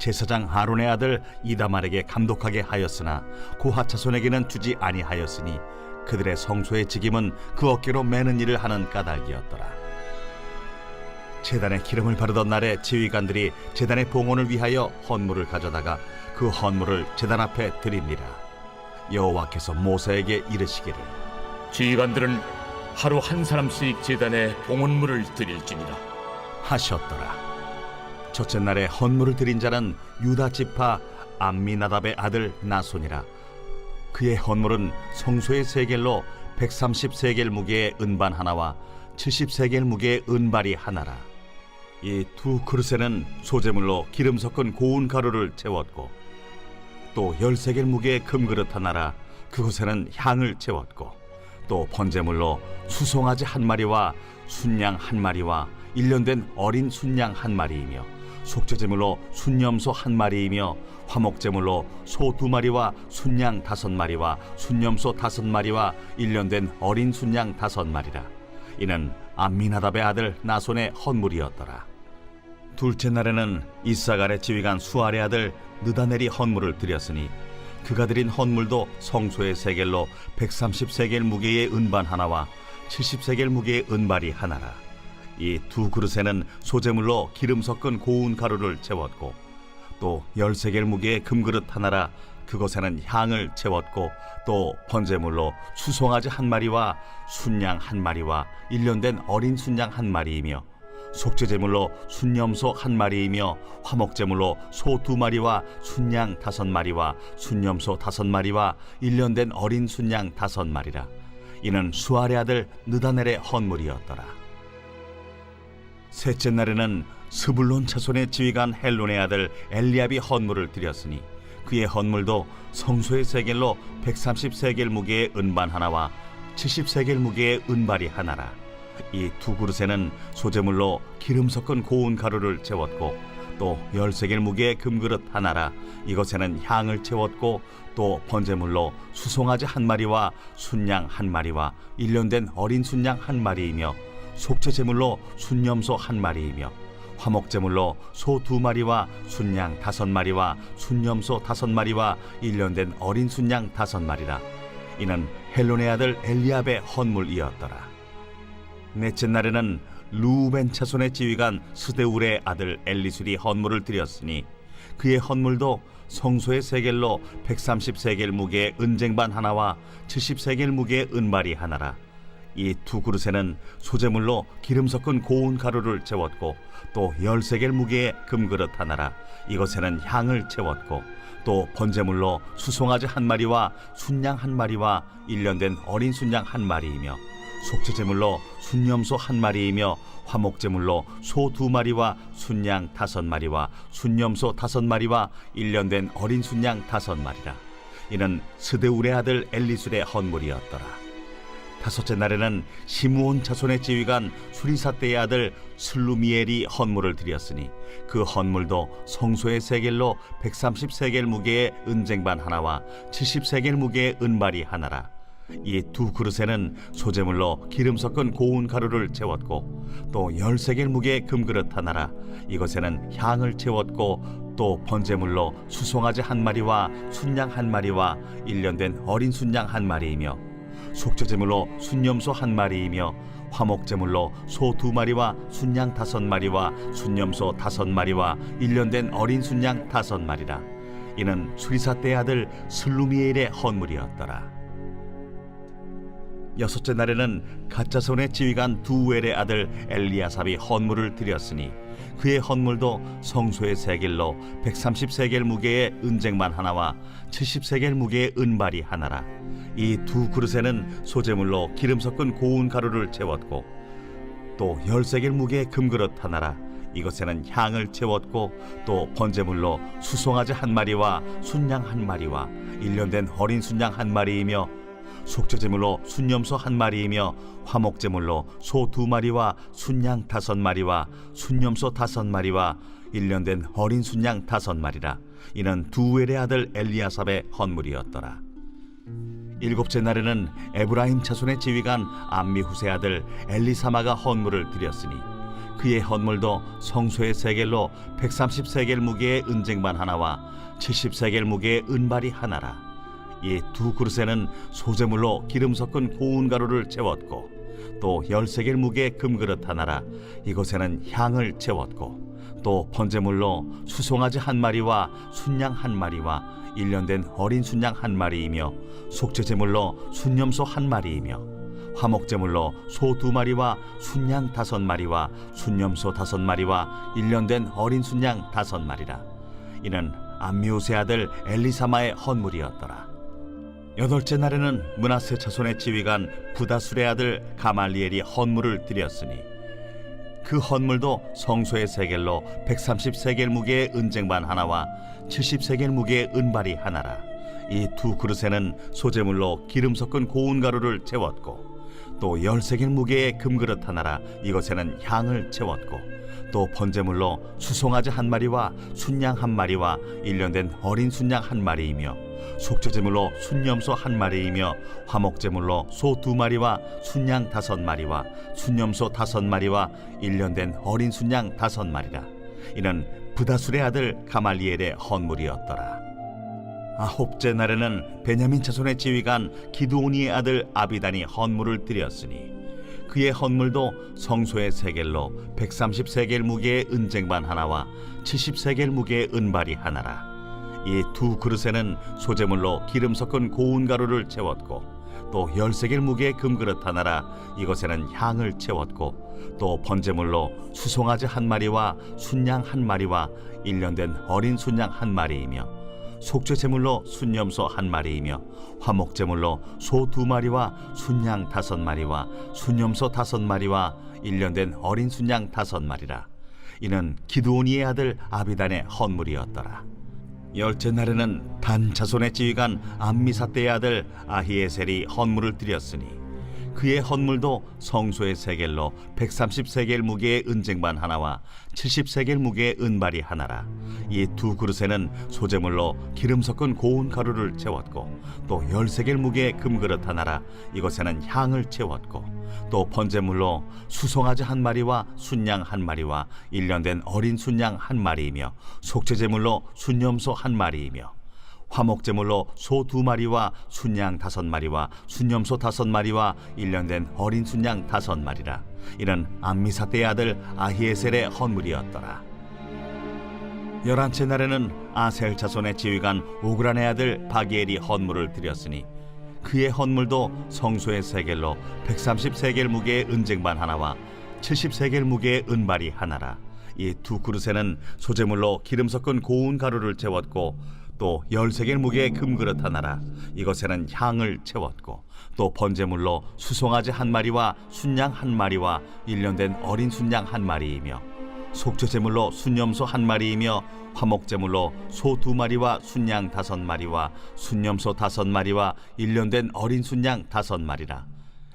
제사장 아론의 아들 이다말에게 감독하게 하였으나 고핫 자손에게는 주지 아니하였으니 그들의 성소의 직임은 그 어깨로 매는 일을 하는 까닭이었더라. 제단에 기름을 바르던 날에 지휘관들이 제단의 봉헌을 위하여 헌물을 가져다가 그 헌물을 제단 앞에 드립니다. 여호와께서 모세에게 이르시기를 지휘관들은 하루 한 사람씩 제단에 봉헌물을 드릴지니라 하셨더라. 첫째 날에 헌물을 드린 자는 유다 지파 암미나답의 아들 나손이라. 그의 헌물은 성소의 세겔로 130세겔 무게의 은반 하나와 70세겔 무게의 은발이 하나라. 이 두 그릇에는 소재물로 기름 섞은 고운 가루를 채웠고 또 10세겔 무게의 금그릇 하나라. 그곳에는 향을 채웠고 또 번제물로 수송아지 1마리와 순양 1마리와 1년 된 어린 순양 1마리이며 속죄제물로 순염소 1마리이며 화목제물로 소 2마리와 순양 5마리와 순염소 5마리와 1년 된 어린 순양 5마리라. 이는 암미나답의 아들 나손의 헌물이었더라. 둘째 날에는 이사갈의 지휘관 수알의 아들 느다넬이 헌물을 드렸으니 그가 드린 헌물도 성소의 세겔로 130세겔 무게의 은반 하나와 70세겔 무게의 은발이 하나라. 이 두 그릇에는 소재물로 기름 섞은 고운 가루를 채웠고 또 10세겔 무게의 금그릇 하나라. 그것에는 향을 채웠고 또 번제물로 수송아지 1마리와 순양 1마리와 1년 된 어린 순양 1마리이며 속죄제물로 순염소 1마리이며 화목제물로 소 2마리와 순양 5마리와 순염소 5마리와 1년 된 어린 순양 5마리라. 이는 수알의 아들 느다넬의 헌물이었더라. 셋째 날에는 스불론 자손의 지휘관 헬론의 아들 엘리압이 헌물을 드렸으니 그의 헌물도 성소의 세겔로 130세겔 무게의 은반 하나와 70세겔 무게의 은발이 하나라. 이 두 그릇에는 소재물로 기름 섞은 고운 가루를 채웠고 또 10세겔 무게의 금그릇 하나라. 이것에는 향을 채웠고 또 번제물로 수송아지 1마리와 순양 1마리와 1년 된 어린 순양 1마리이며 속죄제물로 순염소 1마리이며 화목제물로 소 2마리와 순양 5마리와 순염소 5마리와 1년 된 어린 순양 5마리라. 이는 헬론의 아들 엘리압의 헌물이었더라. 넷째 날에는 루벤 차손의 지휘관 스데울의 아들 엘리술이 헌물을 드렸으니 그의 헌물도 성소의 세겔로 130세겔 무게의 은쟁반 하나와 70세겔 무게의 은발이 하나라. 이 두 그릇에는 소재물로 기름 섞은 고운 가루를 채웠고 또 10세겔 무게의 금그릇 하나라. 이것에는 향을 채웠고 또 번제물로 수송아지 한 마리와 순양 한 마리와 1년 된 어린 순양 한 마리이며 속죄제물로 순염소 한 마리이며 화목제물로 소 2마리와 순양 5마리와 순염소 5마리와 1년 된 어린 순양 5마리라. 이는 스데울의 아들 엘리술의 헌물이었더라. 다섯째 날에는 시므온 자손의 지휘관 수리사떼의 아들 슬루미엘이 헌물을 드렸으니 그 헌물도 성소의 세겔로 130세겔 무게의 은쟁반 하나와 70세겔 무게의 은발이 하나라. 이 두 그릇에는 소재물로 기름 섞은 고운 가루를 채웠고 또 10세겔 무게의 금그릇 하나라. 이것에는 향을 채웠고 또 번제물로 수송아지 한 마리와 순양 한 마리와 1년 된 어린 순양 한 마리이며 속죄제물로 순염소 한 마리이며 화목제물로 소 2마리와 순양 5마리와 순염소 5마리와 1년 된 어린 순양 5마리라. 이는 수리사떼의 아들 슬루미엘의 헌물이었더라. 여섯째 날에는 갓자손의 지휘관 두엘의 아들 엘리아삽이 헌물을 드렸으니 그의 헌물도 성소의 세겔로 130세겔 무게의 은쟁반 하나와 70세겔 무게의 은발이 하나라. 이 두 그릇에는 소재물로 기름 섞은 고운 가루를 채웠고 또 10세겔 무게의 금그릇 하나라. 이것에는 향을 채웠고 또 번제물로 수송아지 한 마리와 순양 한 마리와 1년 된 어린 순양 한 마리이며 속죄제물로 순염소 한 마리이며 화목제물로 소 2마리와 순양 5마리와 순염소 5마리와 1년 된 어린 순양 5마리라. 이는 두엘의 아들 엘리아삽의 헌물이었더라. 일곱째 날에는 에브라임 자손의 지휘관 암미후세 아들 엘리사마가 헌물을 드렸으니 그의 헌물도 성소의 세겔로 130세겔 무게의 은쟁반 하나와 70세겔 무게의 은발이 하나라. 이 두 그릇에는 소재물로 기름 섞은 고운 가루를 채웠고 또 10세겔 무게의 금그릇 하나라. 이것에는 향을 채웠고 또 번제물로 수송아지 한 마리와 순양 한 마리와 1년 된 어린 순양 한 마리이며 속죄제물로 순염소 한 마리이며 화목제물로 소 2마리와 순양 5마리와 순염소 5마리와 1년 된 어린 순양 5마리라. 이는 암미우세 아들 엘리사마의 헌물이었더라. 여덟째 날에는 므낫세 자손의 지휘관 부다술의 아들 가말리엘이 헌물을 드렸으니 그 헌물도 성소의 세겔로 130세겔 무게의 은쟁반 하나와 70세겔 무게의 은발이 하나라. 이 두 그릇에는 소재물로 기름 섞은 고운 가루를 채웠고 또 10세겔 무게의 금그릇 하나라. 이것에는 향을 채웠고 또 번제물로 수송아지 한 마리와 순양 한 마리와 1년 된 어린 순양 한 마리이며 속죄제물로 순염소 한 마리이며 화목제물로 소 2마리와 순양 5마리와 순염소 5마리와 1년 된 어린 순양 5마리라. 이는 부다술의 아들 가말리엘의 헌물이었더라. 아홉째 날에는 베냐민 자손의 지휘관 기드오니의 아들 아비단이 헌물을 드렸으니 그의 헌물도 성소의 세겔로 130세겔 무게의 은쟁반 하나와 70세겔 무게의 은발이 하나라. 이 두 그릇에는 소재물로 기름 섞은 고운 가루를 채웠고 또 10세겔 무게의 금그릇 하나라. 이것에는 향을 채웠고 또 번제물로 수송아지 한 마리와 순양 한 마리와 1년 된 어린 순양 한 마리이며 속죄제물로 순염소 한 마리이며 화목제물로 소 2마리와 순양 5마리와 순염소 5마리와 1년 된 어린 순양 5마리라. 이는 기드오니의 아들 아비단의 헌물이었더라. 열째 날에는 단 자손의 지휘관 암미사떼의 아들 아히에셀이 헌물을 드렸으니 그의 헌물도 성소의 세겔로 130세겔 무게의 은쟁반 하나와 70세겔 무게의 은발이 하나라. 이 두 그릇에는 소재물로 기름 섞은 고운 가루를 채웠고 또 10세겔 무게의 금그릇 하나라. 이것에는 향을 채웠고 또 번제물로 수송아지 한 마리와 순양 한 마리와 1년 된 어린 순양 한 마리이며 속죄제물로 순염소 한 마리이며 화목제물로 소 2마리와 순양 5마리와 순염소 5마리와 1년 된 어린 순양 5마리라. 이는 암미사대의 아들 아히에셀의 헌물이었더라. 11째 날에는 아셀 자손의 지휘관 오그란의 아들 바기엘이 헌물을 드렸으니 그의 헌물도 성소의 세겔로 130세겔 무게의 은쟁반 하나와 70세겔 무게의 은발이 하나라. 이 두 그릇에는 소재물로 기름 섞은 고운 가루를 채웠고 또 10세겔 무게의 금그릇 하나라. 이것에는 향을 채웠고 또 번제물로 수송아지 1마리와 순양 1마리와 1년 된 어린 순양 1마리이며 속죄제물로 순염소 1마리이며 화목제물로 소 2마리와 순양 5마리와 순염소 5마리와 1년 된 어린 순양 5마리라.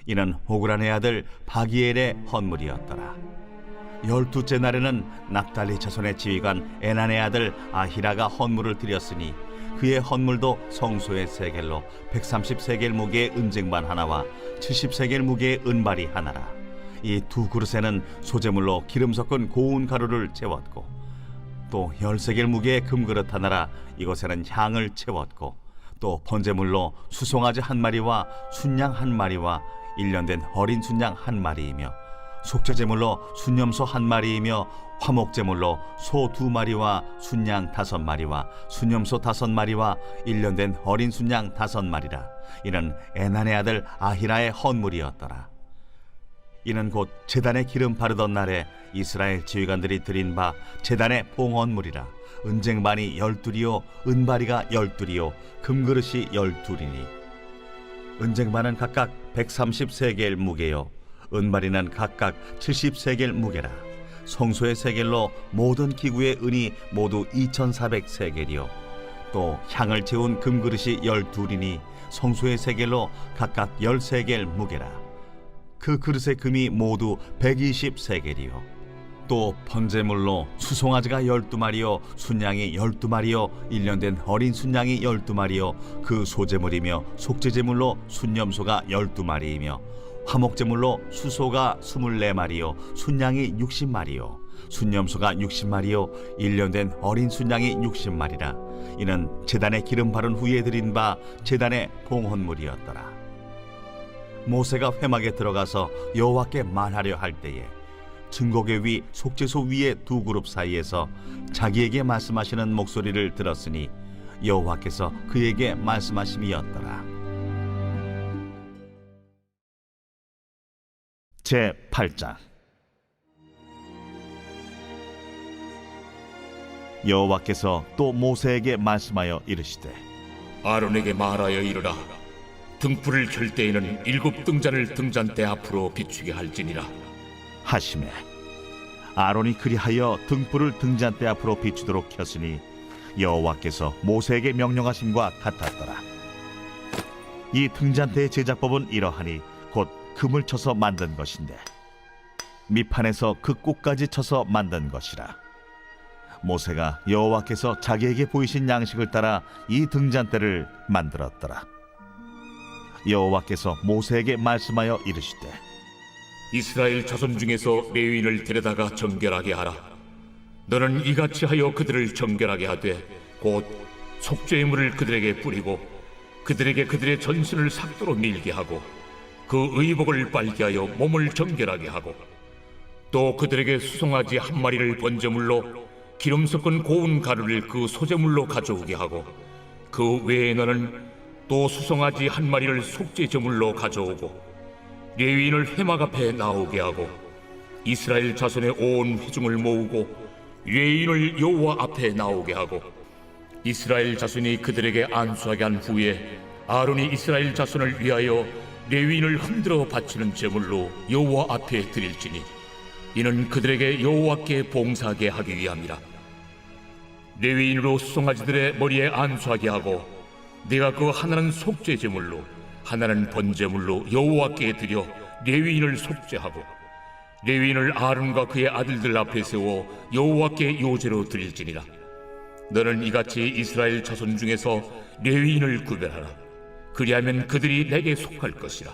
이는 오그란의 아들 바기엘의 헌물이었더라. 12째 날에는 납달리 자손의 지휘관 에난의 아들 아히라가 헌물을 드렸으니 그의 헌물도 성소의 세겔로 130세겔 무게의 은쟁반 하나와 70세겔 무게의 은발이 하나라. 이 두 그릇에는 소재물로 기름 섞은 고운 가루를 채웠고 또 10세겔 무게의 금그릇 하나라. 이것에는 향을 채웠고 또 번제물로 수송아지 1마리와 순양 1마리와 1년 된 어린 순양 1마리이며 속죄제물로 순염소 1마리이며 화목제물로 소 2마리와 순양 5마리와 순염소 5마리와 1년 된 어린 순양 5마리라. 이는 에난의 아들 아히라의 헌물이었더라. 이는 곧 제단에 기름 바르던 날에 이스라엘 지휘관들이 드린 바 제단의 봉헌물이라. 은쟁반이 12이요 은바리가 12이요 금그릇이 12이니 은쟁반은 각각 130세겔 무게요 은바리는 각각 70세겔 무게라. 성소의 세겔로 모든 기구의 은이 모두 2400세겔이요 또 향을 채운 금그릇이 12이니 성소의 세겔로 각각 10세겔 무게라. 그 그릇의 금이 모두 120세겔이요 또 번제물로 수송아지가 12마리요 순양이 12마리요 1년 된 어린 순양이 12마리요 그 소제물이며 속죄제물로 순염소가 12마리이며 화목제물로 수소가 24마리요 순양이 60마리요 순염소가 60마리요 1년 된 어린 순양이 60마리라. 이는 제단에 기름 바른 후에 드린 바 제단의 봉헌물이었더라. 모세가 회막에 들어가서 여호와께 말하려 할 때에 증거궤 위 속죄소 위의 두 그룹 사이에서 자기에게 말씀하시는 목소리를 들었으니 여호와께서 그에게 말씀하심이었더라. 제8장 여호와께서 또 모세에게 말씀하여 이르시되 아론에게 말하여 이르라. 등불을 켤 때에는 7 등잔을 등잔대 앞으로 비추게 할지니라. 하시매 아론이 그리하여 등불을 등잔대 앞으로 비추도록 켰으니 여호와께서 모세에게 명령하심과 같았더라. 이 등잔대의 제작법은 이러하니 곧 금을 쳐서 만든 것인데 밑판에서 그 꼭까지 쳐서 만든 것이라. 모세가 여호와께서 자기에게 보이신 양식을 따라 이 등잔대를 만들었더라. 여호와께서 모세에게 말씀하여 이르시되 이스라엘 자손 중에서 레위인을 데려다가 정결하게 하라. 너는 이같이 하여 그들을 정결하게 하되 곧 속죄의 물을 그들에게 뿌리고 그들에게 그들의 전신을 삭도로 밀게 하고 그 의복을 빨게 하여 몸을 정결하게 하고 또 그들에게 수송아지 1마리를 번제물로 기름 섞은 고운 가루를 그 소제물로 가져오게 하고 그 외에 너는 또 수송아지 1마리를 속죄제물로 가져오고 레위인을 회막 앞에 나오게 하고 이스라엘 자손의 온 회중을 모으고 레위인을 여호와 앞에 나오게 하고 이스라엘 자손이 그들에게 안수하게 한 후에 아론이 이스라엘 자손을 위하여 레위인을 흔들어 바치는 제물로 여호와 앞에 드릴지니 이는 그들에게 여호와께 봉사하게 하기 위함이라. 레위인으로 수송아지들의 머리에 안수하게 하고 네가 그 하나는 속죄 제물로 하나는 번제물로 여호와께 드려 레위인을 속죄하고 레위인을 아론과 그의 아들들 앞에 세워 여호와께 요제로 드릴지니라. 너는 이같이 이스라엘 자손 중에서 레위인을 구별하라. 그리하면 그들이 내게 속할 것이라.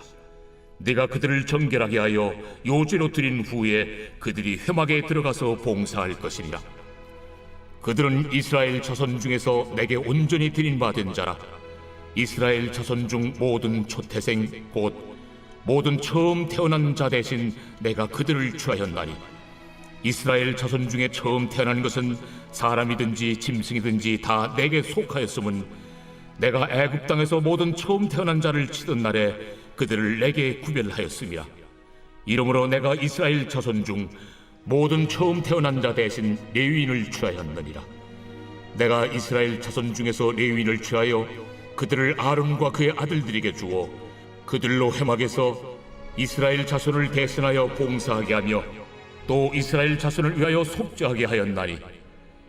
네가 그들을 정결하게 하여 요제로 드린 후에 그들이 회막에 들어가서 봉사할 것이니라. 그들은 이스라엘 자손 중에서 내게 온전히 드린 바 된 자라. 이스라엘 자손 중 모든 초태생 곧 모든 처음 태어난 자 대신 내가 그들을 취하였나니 이스라엘 자손 중에 처음 태어난 것은 사람이든지 짐승이든지 다 내게 속하였음은 내가 애굽 땅에서 모든 처음 태어난 자를 치던 날에 그들을 내게 구별하였음이라. 이러므로 내가 이스라엘 자손 중 모든 처음 태어난 자 대신 레위인을 취하였느니라. 내가 이스라엘 자손 중에서 레위인을 취하여 그들을 아론과 그의 아들들에게 주어 그들로 회막에서 이스라엘 자손을 대신하여 봉사하게 하며 또 이스라엘 자손을 위하여 속죄하게 하였나니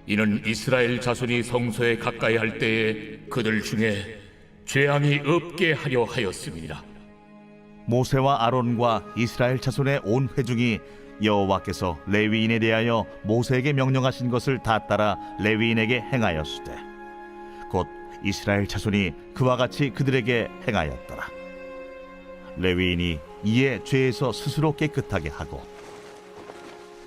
이는 이스라엘 자손이 성소에 가까이 할 때에 그들 중에 죄함이 없게 하려 하였음이니라. 모세와 아론과 이스라엘 자손의 온 회중이 여호와께서 레위인에 대하여 모세에게 명령하신 것을 다 따라 레위인에게 행하였으되 곧 이스라엘 자손이 그와 같이 그들에게 행하였더라. 레위인이 이에 죄에서 스스로 깨끗하게 하고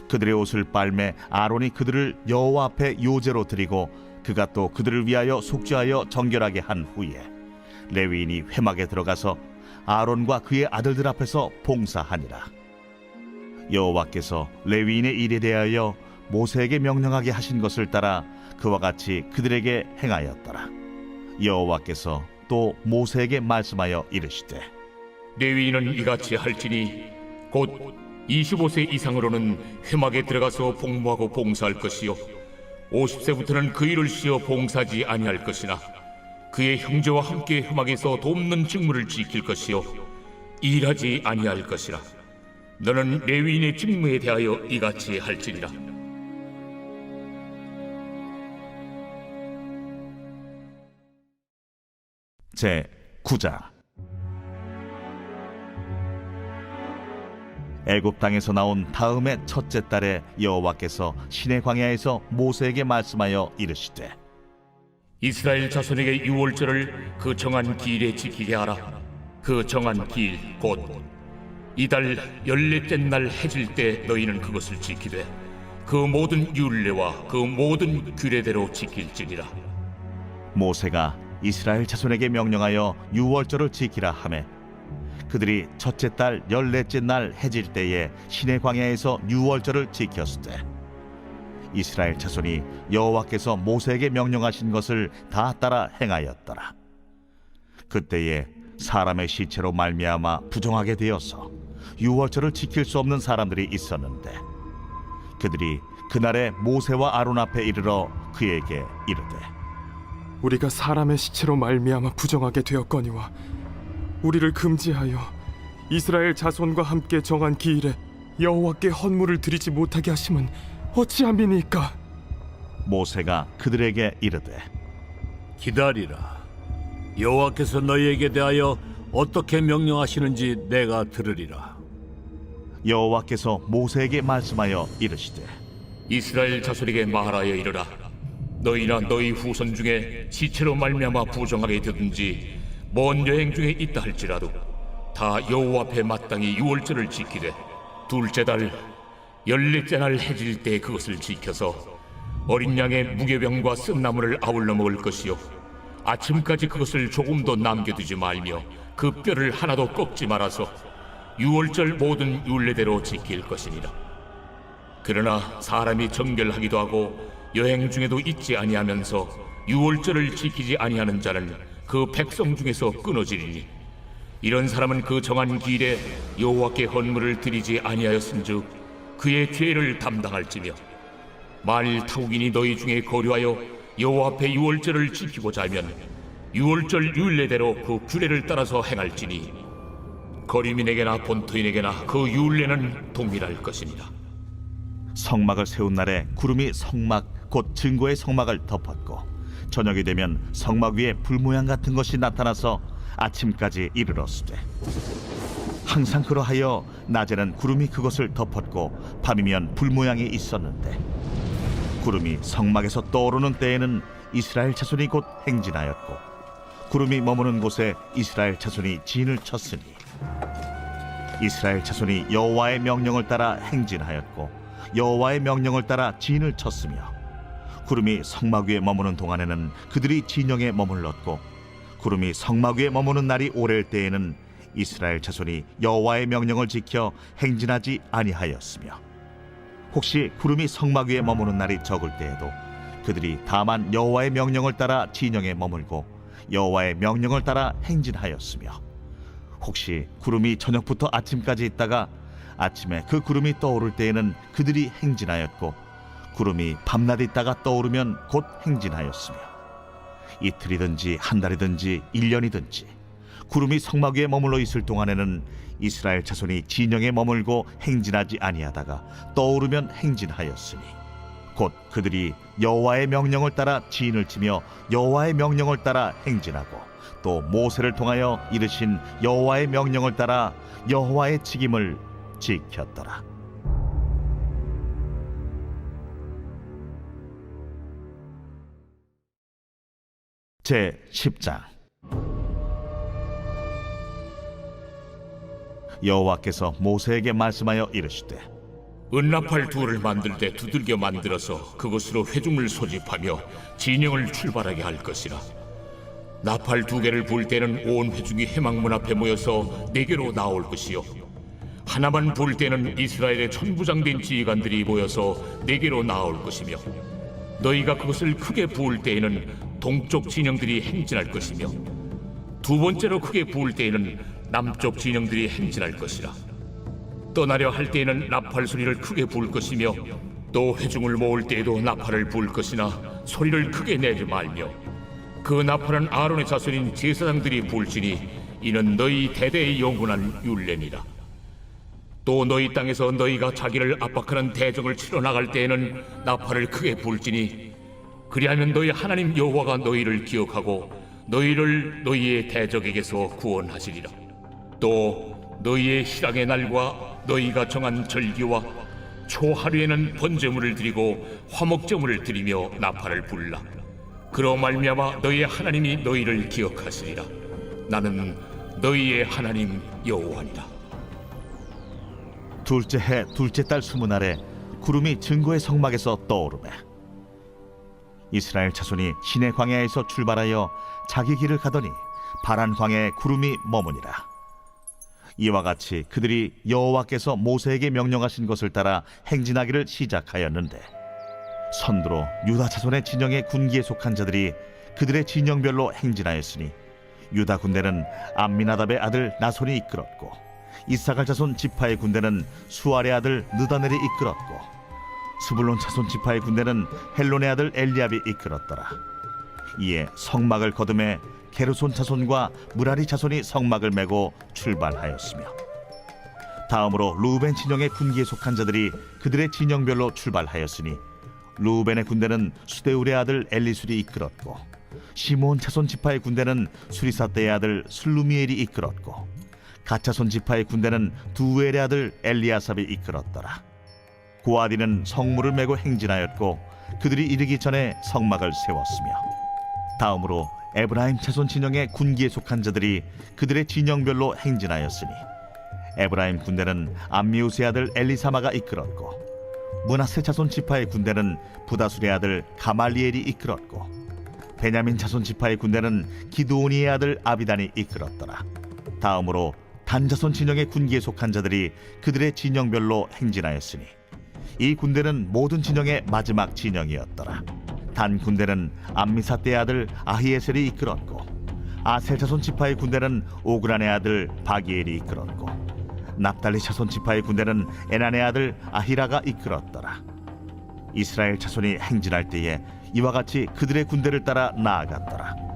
그들의 옷을 빨매 아론이 그들을 여호와 앞에 요제로 드리고 그가 또 그들을 위하여 속죄하여 정결하게 한 후에 레위인이 회막에 들어가서 아론과 그의 아들들 앞에서 봉사하니라. 여호와께서 레위인의 일에 대하여 모세에게 명령하게 하신 것을 따라 그와 같이 그들에게 행하였더라. 여호와께서 또 모세에게 말씀하여 이르시되 레위인은 이같이 할지니 곧 25세 이상으로는 회막에 들어가서 복무하고 봉사할 것이요 50세부터는 그 일을 쉬어 봉사하지 아니할 것이나 그의 형제와 함께 회막에서 돕는 직무를 지킬 것이요 일하지 아니할 것이라. 너는 레위인의 직무에 대하여 이같이 할지니라. 제 9장. 애굽 땅에서 나온 다음의 첫째 달에 여호와께서 시내 광야에서 모세에게 말씀하여 이르시되 이스라엘 자손에게 유월절을 그 정한 기일에 지키게 하라. 그 정한 기일 곧 이달 14째 날 해질 때 너희는 그것을 지키되 그 모든 율례와 그 모든 규례대로 지킬지니라. 모세가 이스라엘 자손에게 명령하여 유월절을 지키라 하매 그들이 첫째 달 14째 날 해질 때에 시내 광야에서 유월절을 지켰으되 이스라엘 자손이 여호와께서 모세에게 명령하신 것을 다 따라 행하였더라. 그때에 사람의 시체로 말미암아 부정하게 되어서 유월절을 지킬 수 없는 사람들이 있었는데 그들이 그날에 모세와 아론 앞에 이르러 그에게 이르되 우리가 사람의 시체로 말미암아 부정하게 되었거니와 우리를 금지하여 이스라엘 자손과 함께 정한 기일에 여호와께 헌물을 드리지 못하게 하심은 어찌함이니까? 모세가 그들에게 이르되 기다리라. 여호와께서 너희에게 대하여 어떻게 명령하시는지 내가 들으리라. 여호와께서 모세에게 말씀하여 이르시되 이스라엘 자손에게 말하여 이르라. 너희나 너희 후손 중에 시체로 말미암아 부정하게 되든지 먼 여행 중에 있다 할지라도 다 여호와 앞에 마땅히 유월절을 지키되 둘째 달 14째 날 해질 때 그것을 지켜서 어린 양의 무교병과 쓴나물을 아울러 먹을 것이요 아침까지 그것을 조금도 남겨두지 말며 그 뼈를 하나도 꺾지 말아서 유월절 모든 율례대로 지킬 것이니라. 그러나 사람이 정결하기도 하고 여행 중에도 잊지 아니하면서 유월절을 지키지 아니하는 자는 그 백성 중에서 끊어지리니 이런 사람은 그 정한 기일에 여호와께 헌물을 드리지 아니하였은즉 그의 죄를 담당할지며 만일 타국인이 너희 중에 거류하여 여호와 앞에 유월절을 지키고자 하면 유월절 율례대로 그 규례를 따라서 행할지니 거류민에게나 본토인에게나 그 율례는 동일할 것이니라. 성막을 세운 날에 구름이 성막 곧 증거의 성막을 덮었고 저녁이 되면 성막 위에 불 모양 같은 것이 나타나서 아침까지 이르렀으되 항상 그러하여 낮에는 구름이 그것을 덮었고 밤이면 불 모양이 있었는데 구름이 성막에서 떠오르는 때에는 이스라엘 자손이 곧 행진하였고 구름이 머무는 곳에 이스라엘 자손이 진을 쳤으니 이스라엘 자손이 여호와의 명령을 따라 행진하였고 여호와의 명령을 따라 진을 쳤으며 구름이 성막 위에 머무는 동안에는 그들이 진영에 머물렀고 구름이 성막 위에 머무는 날이 오래일 때에는 이스라엘 자손이 여호와의 명령을 지켜 행진하지 아니하였으며 혹시 구름이 성막 위에 머무는 날이 적을 때에도 그들이 다만 여호와의 명령을 따라 진영에 머물고 여호와의 명령을 따라 행진하였으며 혹시 구름이 저녁부터 아침까지 있다가 아침에 그 구름이 떠오를 때에는 그들이 행진하였고 구름이 밤낮 있다가 떠오르면 곧 행진하였으며 이틀이든지 한 달이든지 1년이든지 구름이 성막 위에 머물러 있을 동안에는 이스라엘 자손이 진영에 머물고 행진하지 아니하다가 떠오르면 행진하였으니 곧 그들이 여호와의 명령을 따라 진을 치며 여호와의 명령을 따라 행진하고 또 모세를 통하여 이르신 여호와의 명령을 따라 여호와의 책임을 지켰더라. 제 10장. 여호와께서 모세에게 말씀하여 이르시되 은나팔 둘을 만들 때 두들겨 만들어서 그것으로 회중을 소집하며 진영을 출발하게 할 것이라. 나팔 2개를 불 때는 온 회중이 회막문 앞에 모여서 내게로 나올 것이요 하나만 불 때는 이스라엘의 천부장된 지휘관들이 모여서 내게로 나올 것이며 너희가 그것을 크게 부을 때에는 동쪽 진영들이 행진할 것이며 두 번째로 크게 부을 때에는 남쪽 진영들이 행진할 것이라. 떠나려 할 때에는 나팔 소리를 크게 부을 것이며 또 회중을 모을 때에도 나팔을 부을 것이나 소리를 크게 내지 말며 그 나팔은 아론의 자손인 제사장들이 부을지니 이는 너희 대대의 영원한 율례니라. 또 너희 땅에서 너희가 자기를 압박하는 대적을 치러 나갈 때에는 나팔을 크게 부을지니 그리하면 너희 하나님 여호와가 너희를 기억하고 너희를 너희의 대적에게서 구원하시리라. 또 너희의 희락의 날과 너희가 정한 절기와 초하루에는 번제물을 드리고 화목제물을 드리며 나팔을 불라. 그로 말미암아 너희의 하나님이 너희를 기억하시리라. 나는 너희의 하나님 여호와니라. 둘째 해 둘째 달 20날에 구름이 증거의 성막에서 떠오르매 이스라엘 자손이 시내 광야에서 출발하여 자기 길을 가더니 바란 광야에 구름이 머무니라. 이와 같이 그들이 여호와께서 모세에게 명령하신 것을 따라 행진하기를 시작하였는데 선두로 유다 자손의 진영의 군기에 속한 자들이 그들의 진영별로 행진하였으니 유다 군대는 암미나답의 아들 나손이 이끌었고 이사갈 자손 지파의 군대는 수알의 아들 느다넬이 이끌었고 스불론 자손 지파의 군대는 헬론의 아들 엘리압이 이끌었더라. 이에 성막을 거두매 게르손 자손과 무라리 자손이 성막을 메고 출발하였으며 다음으로 루벤 진영의 군기에 속한 자들이 그들의 진영별로 출발하였으니 루벤의 군대는 수데울의 아들 엘리술이 이끌었고 시몬 자손 지파의 군대는 수리사떼의 아들 슬루미엘이 이끌었고 갓자손 지파의 군대는 두엘의 아들 엘리아삽이 이끌었더라. 고아디는 성물을 메고 행진하였고 그들이 이르기 전에 성막을 세웠으며 다음으로 에브라임 자손 진영의 군기에 속한 자들이 그들의 진영별로 행진하였으니 에브라임 군대는 암미우스의 아들 엘리사마가 이끌었고 므낫세 자손 지파의 군대는 부다술의 아들 가말리엘이 이끌었고 베냐민 자손 지파의 군대는 기드오니의 아들 아비단이 이끌었더라. 다음으로 단 자손 진영의 군기에 속한 자들이 그들의 진영별로 행진하였으니 이 군대는 모든 진영의 마지막 진영이었더라. 단 군대는 암미사떼의 아들 아히에셀이 이끌었고 아셀 자손 지파의 군대는 오그란의 아들 바기엘이 이끌었고 납달리 자손 지파의 군대는 에난의 아들 아히라가 이끌었더라. 이스라엘 자손이 행진할 때에 이와 같이 그들의 군대를 따라 나아갔더라.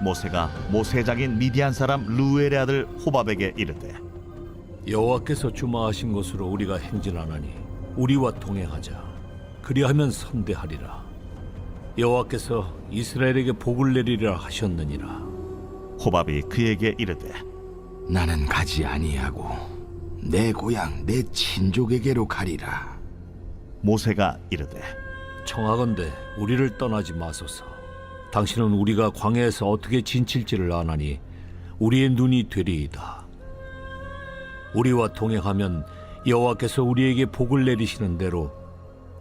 모세가 모세의 장인 미디안 사람 르우엘의 아들 호밥에게 이르되 여호와께서 주마하신 곳으로 우리가 행진하나니 우리와 동행하자. 그리하면 선대하리라. 여호와께서 이스라엘에게 복을 내리리라 하셨느니라. 호밥이 그에게 이르되 나는 가지 아니하고 내 고향 내 친족에게로 가리라. 모세가 이르되 청하건대 우리를 떠나지 마소서. 당신은 우리가 광야에서 어떻게 진칠지를 아나니 우리의 눈이 되리이다. 우리와 동행하면 여호와께서 우리에게 복을 내리시는 대로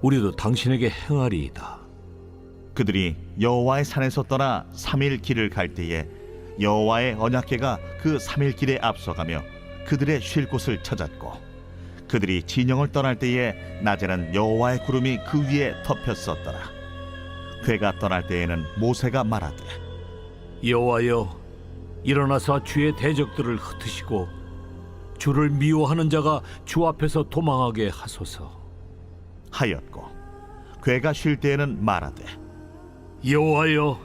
우리도 당신에게 행하리이다. 그들이 여호와의 산에서 떠나 3일 길을 갈 때에 여호와의 언약궤가 그 3일 길에 앞서가며 그들의 쉴 곳을 찾았고, 그들이 진영을 떠날 때에 낮에는 여호와의 구름이 그 위에 덮였었더라. 궤가 떠날 때에는 모세가 말하되, 여호와여, 일어나사 주의 대적들을 흩으시고 주를 미워하는 자가 주 앞에서 도망하게 하소서. 하였고, 궤가 쉴 때에는 말하되, 여호와여,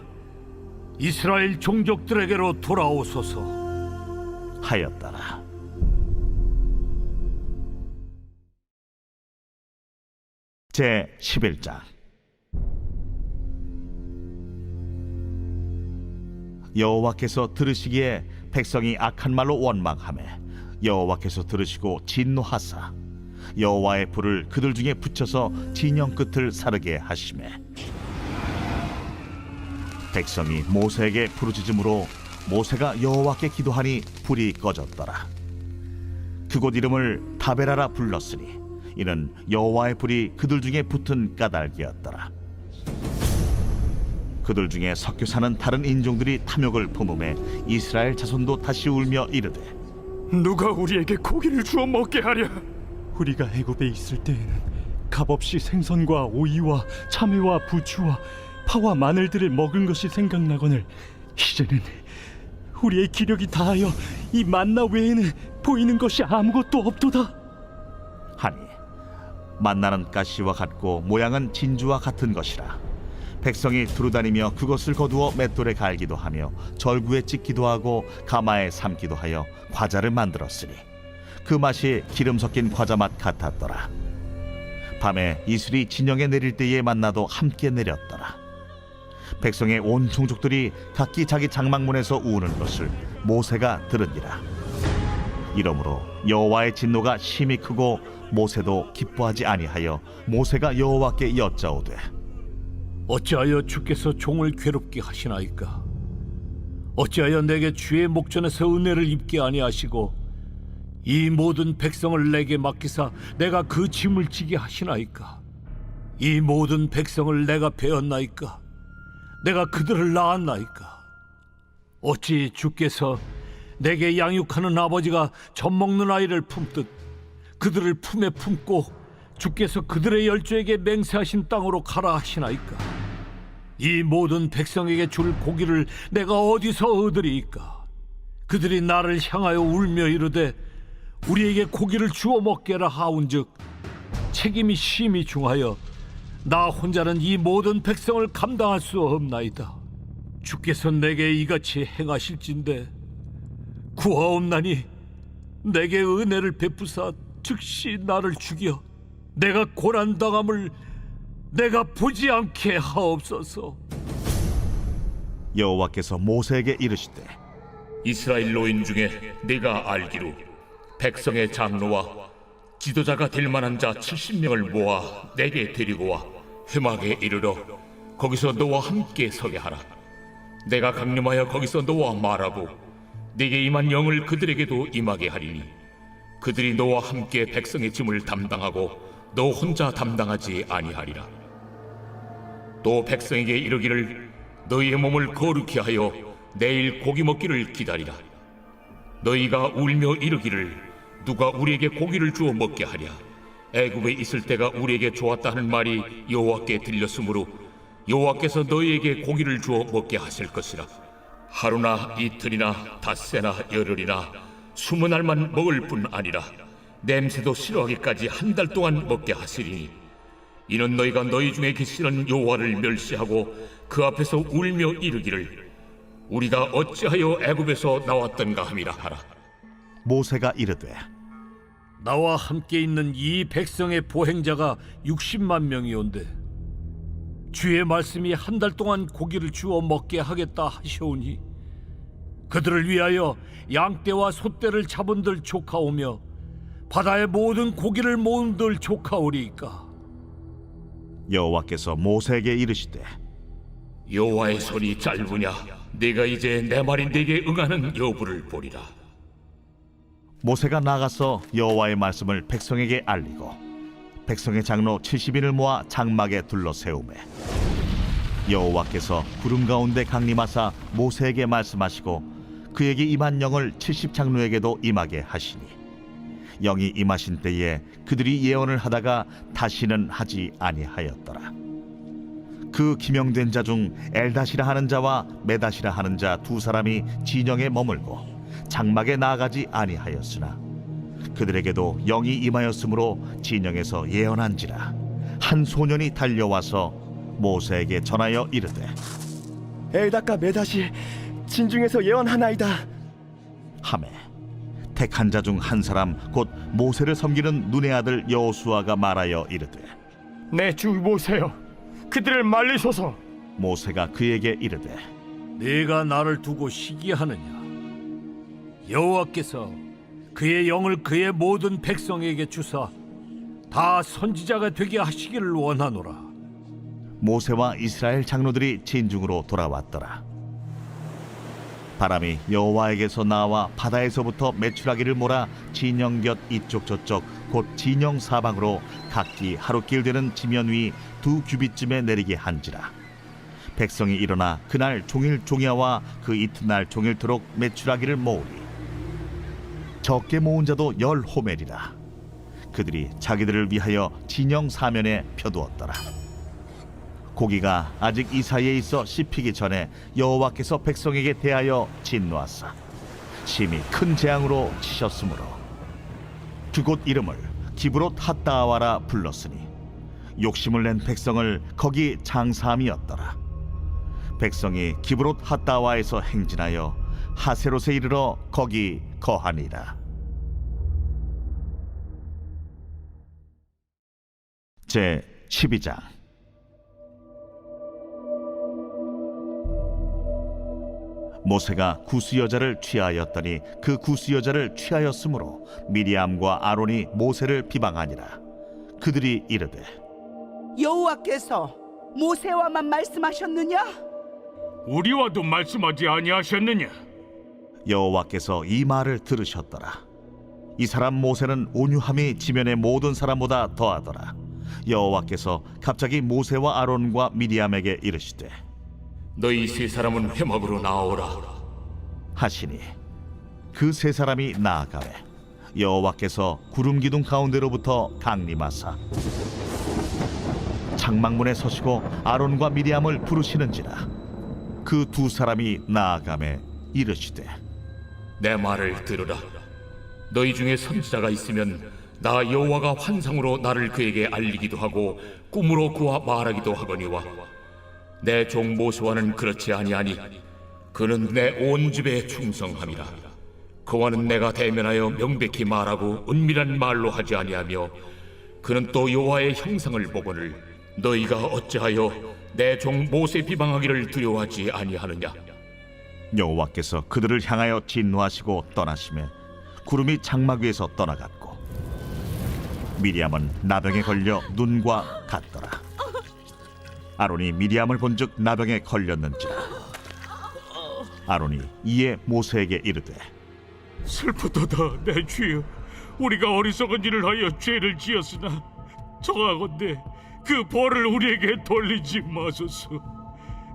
이스라엘 종족들에게로 돌아오소서. 하였더라. 제 11장. 여호와께서 들으시기에 백성이 악한 말로 원망하매 여호와께서 들으시고 진노하사 여호와의 불을 그들 중에 붙여서 진영 끝을 사르게 하시매, 백성이 모세에게 부르짖음으로 모세가 여호와께 기도하니 불이 꺼졌더라. 그곳 이름을 다베라라 불렀으니 이는 여호와의 불이 그들 중에 붙은 까닭이었더라. 그들 중에 섞여 사는 다른 인종들이 탐욕을 품음에 이스라엘 자손도 다시 울며 이르되, 누가 우리에게 고기를 주어 먹게 하랴? 우리가 애굽에 있을 때에는 값없이 생선과 오이와 참외와 부추와 파와 마늘들을 먹은 것이 생각나거늘 이제는 우리의 기력이 다하여 이 만나 외에는 보이는 것이 아무것도 없도다. 하니 만나는 가시와 같고 모양은 진주와 같은 것이라. 백성이 두루다니며 그것을 거두어 맷돌에 갈기도 하며 절구에 찍기도 하고 가마에 삶기도 하여 과자를 만들었으니 그 맛이 기름 섞인 과자 맛 같았더라. 밤에 이슬이 진영에 내릴 때에 만나도 함께 내렸더라. 백성의 온 종족들이 각기 자기 장막문에서 우는 것을 모세가 들으니라. 이러므로 여호와의 진노가 심히 크고 모세도 기뻐하지 아니하여 모세가 여호와께 여짜오되, 어찌하여 주께서 종을 괴롭게 하시나이까? 어찌하여 내게 주의 목전에서 은혜를 입게 아니하시고 이 모든 백성을 내게 맡기사 내가 그 짐을 지게 하시나이까? 이 모든 백성을 내가 베었나이까? 내가 그들을 낳았나이까? 어찌 주께서 내게 양육하는 아버지가 젖먹는 아이를 품듯 그들을 품에 품고 주께서 그들의 열조에게 맹세하신 땅으로 가라 하시나이까? 이 모든 백성에게 줄 고기를 내가 어디서 얻으리이까? 그들이 나를 향하여 울며 이르되 우리에게 고기를 주어 먹게라 하온즉 책임이 심히 중하여 나 혼자는 이 모든 백성을 감당할 수 없나이다. 주께서 내게 이같이 행하실진대 구하옵나니 내게 은혜를 베푸사 즉시 나를 죽여 내가 고난당함을 내가 보지 않게 하옵소서. 여호와께서 모세에게 이르시되, 이스라엘 노인 중에 내가 알기로 백성의 장로와 지도자가 될 만한 자 70명을 모아 내게 데리고 와 회막에 이르러 거기서 너와 함께 서게 하라. 내가 강림하여 거기서 너와 말하고 네게 임한 영을 그들에게도 임하게 하리니 그들이 너와 함께 백성의 짐을 담당하고 너 혼자 담당하지 아니하리라. 또 백성에게 이르기를 너희의 몸을 거룩히 하여 내일 고기 먹기를 기다리라. 너희가 울며 이르기를 누가 우리에게 고기를 주어 먹게 하랴? 애굽에 있을 때가 우리에게 좋았다 하는 말이 여호와께 들렸으므로 여호와께서 너희에게 고기를 주어 먹게 하실 것이라. 하루나 이틀이나 닷새나 열흘이나 20날만 먹을 뿐 아니라 냄새도 싫어하기까지 한 달 동안 먹게 하시리니 이는 너희가 너희 중에 계시는 여호와를 멸시하고 그 앞에서 울며 이르기를 우리가 어찌하여 애굽에서 나왔던가 함이라 하라. 모세가 이르되, 나와 함께 있는 이 백성의 보행자가 60만 명이온데 주의 말씀이 한 달 동안 고기를 주어 먹게 하겠다 하시오니 그들을 위하여 양떼와 소떼를 잡은들 조카오며 바다의 모든 고기를 모은들 조카오리이까? 여호와께서 모세에게 이르시되, 여호와의 손이 짧으냐? 네가 이제 내 말이 네게 응하는 여부를 보리라. 모세가 나가서 여호와의 말씀을 백성에게 알리고 백성의 장로 70인을 모아 장막에 둘러 세우매 여호와께서 구름 가운데 강림하사 모세에게 말씀하시고 그에게 임한 영을 70장로에게도 임하게 하시니 영이 임하신 때에 그들이 예언을 하다가 다시는 하지 아니하였더라. 그 기명된 자 중 엘닷이라 하는 자와 메닷이라 하는 자 두 사람이 진영에 머물고 장막에 나아가지 아니하였으나 그들에게도 영이 임하였으므로 진영에서 예언한지라. 한 소년이 달려와서 모세에게 전하여 이르되 엘닷과 메닷이 진중에서 예언하나이다. 하매 택한 자 중 한 사람 곧 모세를 섬기는 눈의 아들 여호수아가 말하여 이르되 내 주 모세여, 그들을 말리소서. 모세가 그에게 이르되 네가 나를 두고 시기하느냐? 여호와께서 그의 영을 그의 모든 백성에게 주사 다 선지자가 되게 하시기를 원하노라. 모세와 이스라엘 장로들이 진중으로 돌아왔더라. 바람이 여호와에게서 나와 바다에서부터 메추라기를 몰아 진영 곁 이쪽 저쪽 곧 진영 사방으로 각기 하루길 되는 지면 위 2규빗쯤에 내리게 한지라. 백성이 일어나 그날 종일 종야와 그 이튿날 종일토록 메추라기를 모으리. 적게 모은 자도 10호멜이라. 그들이 자기들을 위하여 진영 사면에 펴두었더라. 고기가 아직 이 사이에 있어 씹히기 전에 여호와께서 백성에게 대하여 진노하사 심히 큰 재앙으로 치셨으므로 그곳 이름을 기브롯 핫다아와라 불렀으니 욕심을 낸 백성을 거기 장사함이었더라. 백성이 기브롯 핫다아와에서 행진하여 하세롯에 이르러 거기 거하니라. 제 12장. 모세가 구스 여자를 취하였더니 그 구스 여자를 취하였으므로 미리암과 아론이 모세를 비방하니라. 그들이 이르되 여호와께서 모세와만 말씀하셨느냐? 우리와도 말씀하지 아니하셨느냐? 여호와께서 이 말을 들으셨더라. 이 사람 모세는 온유함이 지면의 모든 사람보다 더하더라. 여호와께서 갑자기 모세와 아론과 미리암에게 이르시되 너희 세 사람은 회막으로 나오라 하시니 그 세 사람이 나아가매 여호와께서 구름 기둥 가운데로부터 강림하사 장막문에 서시고 아론과 미리암을 부르시는지라. 그 두 사람이 나아가매 이르시되 내 말을 들으라. 너희 중에 선지자가 있으면 나 여호와가 환상으로 나를 그에게 알리기도 하고 꿈으로 그와 말하기도 하거니와 내 종 모세와는 그렇지 아니하니 그는 내 온 집에 충성함이라. 그와는 내가 대면하여 명백히 말하고 은밀한 말로 하지 아니하며 그는 또 여호와의 형상을 보거늘 너희가 어찌하여 내 종 모세 비방하기를 두려워하지 아니하느냐? 여호와께서 그들을 향하여 진노하시고 떠나시매 구름이 장막 위에서 떠나갔고 미리암은 나병에 걸려 눈과 같더라. 아론이 미리암을 본즉 나병에 걸렸는지라. 아론이 이에 모세에게 이르되 슬프도다 내 주여, 우리가 어리석은 일을 하여 죄를 지었으나 청하건대 그 벌을 우리에게 돌리지 마소서.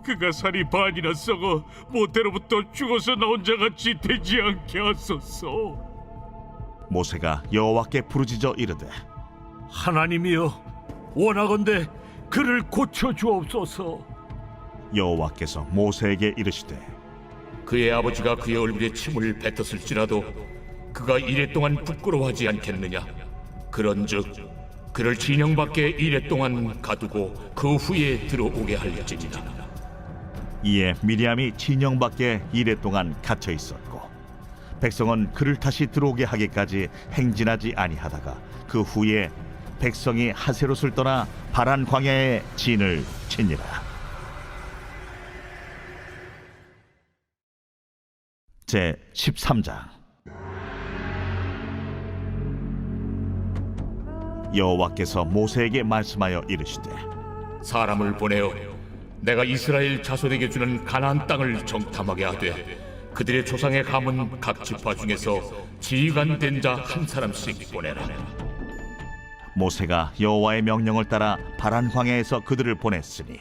그가 살이 반이나 썩어 모태로부터 죽어서 나온 자같이 되지 않게 하소서. 모세가 여호와께 부르짖어 이르되 하나님이여, 원하건대 그를 고쳐 주옵소서. 여호와께서 모세에게 이르시되 그의 아버지가 그의 얼굴에 침을 뱉었을지라도 그가 이래 동안 부끄러워하지 않겠느냐? 그런즉 그를 진영 밖에 이래 동안 가두고 그 후에 들어오게 할지니라. 이에 미리암이 진영 밖에 이래 동안 갇혀 있었고 백성은 그를 다시 들어오게 하기까지 행진하지 아니하다가 그 후에 백성이 하세롯을 떠나 바란 광야에 진을 치니라. 제 13장. 여호와께서 모세에게 말씀하여 이르시되 사람을 보내어 내가 이스라엘 자손에게 주는 가나안 땅을 정탐하게 하되 그들의 조상의 가문 각 지파 중에서 지휘관 된 자 한 사람씩 보내라. 모세가 여호와의 명령을 따라 바란 광야에서 그들을 보냈으니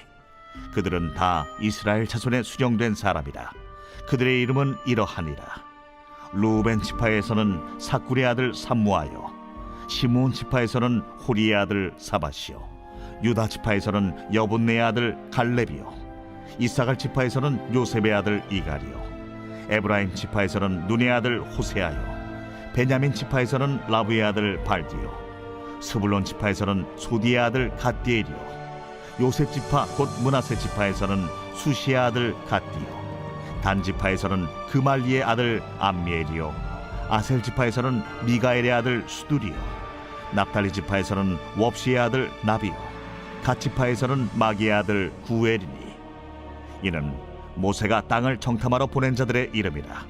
그들은 다 이스라엘 자손에 수령된 사람이라. 그들의 이름은 이러하니라. 루벤 지파에서는 사꿀의 아들 삼무하여, 시므온 지파에서는 호리의 아들 사바시요, 유다 지파에서는 여분네의 아들 갈렙이요, 이사갈 지파에서는 요셉의 아들 이갈이요, 에브라임 지파에서는 눈의 아들 호세아요, 베냐민 지파에서는 라브의 아들 발디요, 스불론 지파에서는 소디의 아들 갓디엘이요, 요셉 지파 곧 므낫세 지파에서는 수시의 아들 갓디요, 단 지파에서는 그말리의 아들 암미엘이요, 아셀 지파에서는 미가엘의 아들 수두리요, 납달리 지파에서는 웁시의 아들 나비요, 갓 지파에서는 마기의 아들 구엘이니. 이는 모세가 땅을 정탐하러 보낸 자들의 이름이라.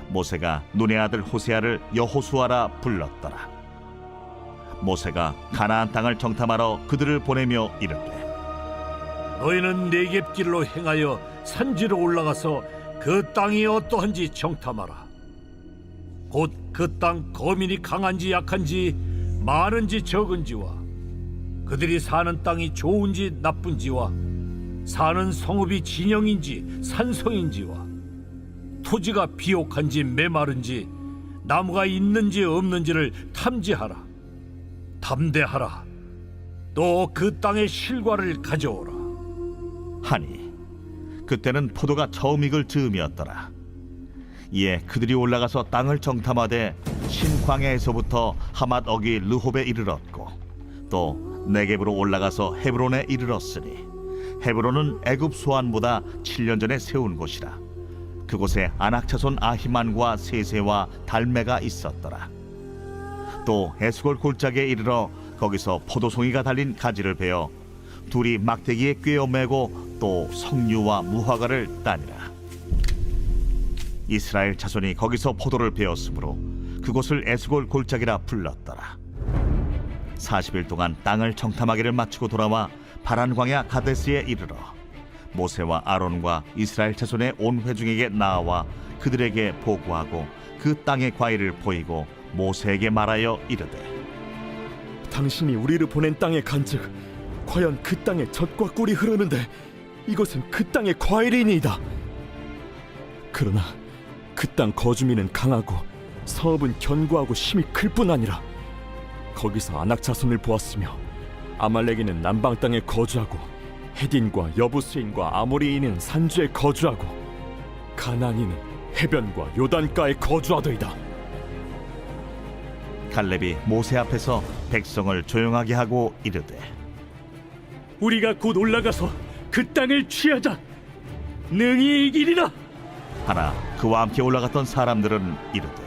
모세가 눈의 아들 호세아를 여호수아라 불렀더라. 모세가 가나안 땅을 정탐하러 그들을 보내며 이르되, 너희는 네겝길로 행하여 산지로 올라가서 그 땅이 어떠한지 정탐하라. 곧 그 땅 거민이 강한지 약한지 많은지 적은지와 그들이 사는 땅이 좋은지 나쁜지와 사는 성읍이 진영인지 산성인지와 토지가 비옥한지 메마른지 나무가 있는지 없는지를 탐지하라. 담대하라. 또 그 땅의 실과를 가져오라. 하니 그때는 포도가 처음 익을 즈음이었더라. 이에 그들이 올라가서 땅을 정탐하되 신광야에서부터 하맛 어기 르홉에 이르렀고, 또 네겝으로 올라가서 헤브론에 이르렀으니, 헤브론은 애굽 소안보다 7년 전에 세운 곳이라. 그곳에 아낙 자손 아히만과 세세와 달메가 있었더라. 또 에스골 골짜기에 이르러 거기서 포도송이가 달린 가지를 베어 둘이 막대기에 꿰어 매고 또 석류와 무화과를 따니라. 이스라엘 자손이 거기서 포도를 베었으므로 그곳을 에스골 골짜기라 불렀더라. 40일 동안 땅을 정탐하기를 마치고 돌아와 바란 광야 가데스에 이르러 모세와 아론과 이스라엘 자손의 온 회중에게 나와 그들에게 보고하고 그 땅의 과일을 보이고 모세에게 말하여 이르되, 당신이 우리를 보낸 땅에 간즉 과연 그 땅에 젖과 꿀이 흐르는데 이것은 그 땅의 과일이니이다. 그러나 그 땅 거주민은 강하고 성읍은 견고하고 힘이 클 뿐 아니라 거기서 아낙 자손을 보았으며 아말렉인은 남방 땅에 거주하고 헤딘과 여부스인과 아모리인은 산주에 거주하고 가나안인은 해변과 요단가에 거주하더이다. 갈렙이 모세 앞에서 백성을 조용하게 하고 이르되, 우리가 곧 올라가서 그 땅을 취하자. 능히 이기리라. 하나 그와 함께 올라갔던 사람들은 이르되,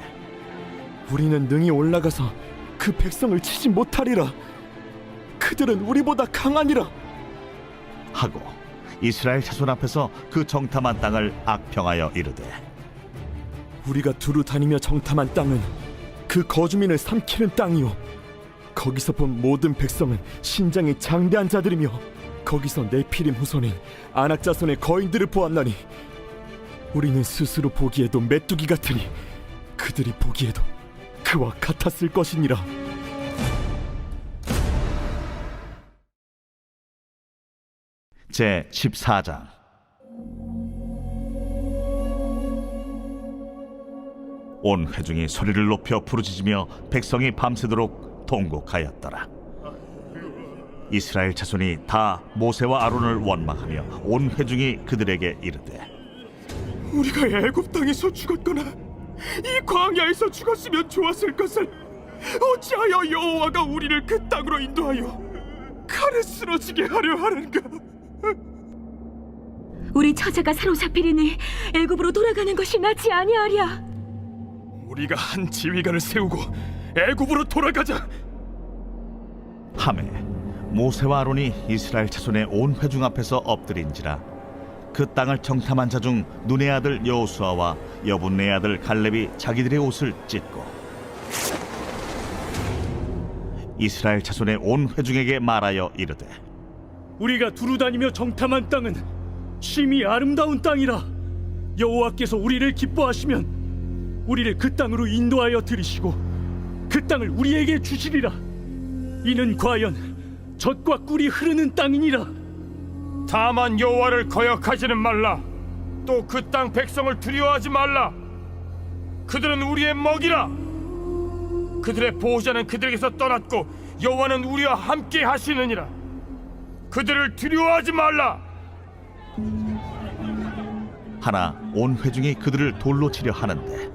우리는 능히 올라가서 그 백성을 치지 못하리라. 그들은 우리보다 강하니라. 하고 이스라엘 자손 앞에서 그 정탐한 땅을 악평하여 이르되, 우리가 두루 다니며 정탐한 땅은 그 거주민을 삼키는 땅이요, 거기서 본 모든 백성은 신장이 장대한 자들이며 거기서 네피림 후손인 아낙 자손의 거인들을 보았나니 우리는 스스로 보기에도 메뚜기 같으니 그들이 보기에도 그와 같았을 것이니라. 제 14장. 온 회중이 소리를 높여 부르짖으며 백성이 밤새도록 통곡하였더라. 이스라엘 자손이 다 모세와 아론을 원망하며 온 회중이 그들에게 이르되, 우리가 애굽 땅에서 죽었거나 이 광야에서 죽었으면 좋았을 것을 어찌하여 여호와가 우리를 그 땅으로 인도하여 칼에 쓰러지게 하려 하는가? 우리 처자가 사로잡히리니 애굽으로 돌아가는 것이 낫지 아니하랴. 우리가 한 지휘관을 세우고 애굽으로 돌아가자. 하매 모세와 아론이 이스라엘 자손의 온 회중 앞에서 엎드린지라. 그 땅을 정탐한 자 중 눈의 아들 여호수아와 여분네의 아들 갈렙이 자기들의 옷을 찢고 이스라엘 자손의 온 회중에게 말하여 이르되, 우리가 두루 다니며 정탐한 땅은 심히 아름다운 땅이라. 여호와께서 우리를 기뻐하시면 우리를 그 땅으로 인도하여 들이시고 그 땅을 우리에게 주시리라. 이는 과연 젖과 꿀이 흐르는 땅이니라. 다만 여호와를 거역하지는 말라. 또 그 땅 백성을 두려워하지 말라. 그들은 우리의 먹이라. 그들의 보호자는 그들에게서 떠났고 여호와는 우리와 함께 하시느니라. 그들을 두려워하지 말라. 하나 온 회중이 그들을 돌로 치려 하는데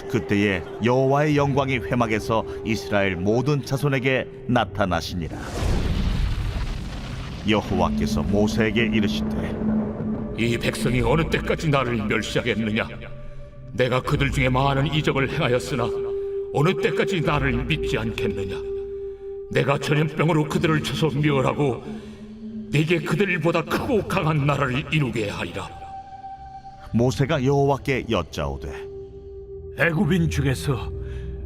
그때에 여호와의 영광이 회막에서 이스라엘 모든 자손에게 나타나시니라. 여호와께서 모세에게 이르시되 이 백성이 어느 때까지 나를 멸시하겠느냐? 내가 그들 중에 많은 이적을 행하였으나 어느 때까지 나를 믿지 않겠느냐? 내가 전염병으로 그들을 쳐서 멸하고 네게 그들보다 크고 강한 나라를 이루게 하리라. 모세가 여호와께 여짜오되 애굽인 중에서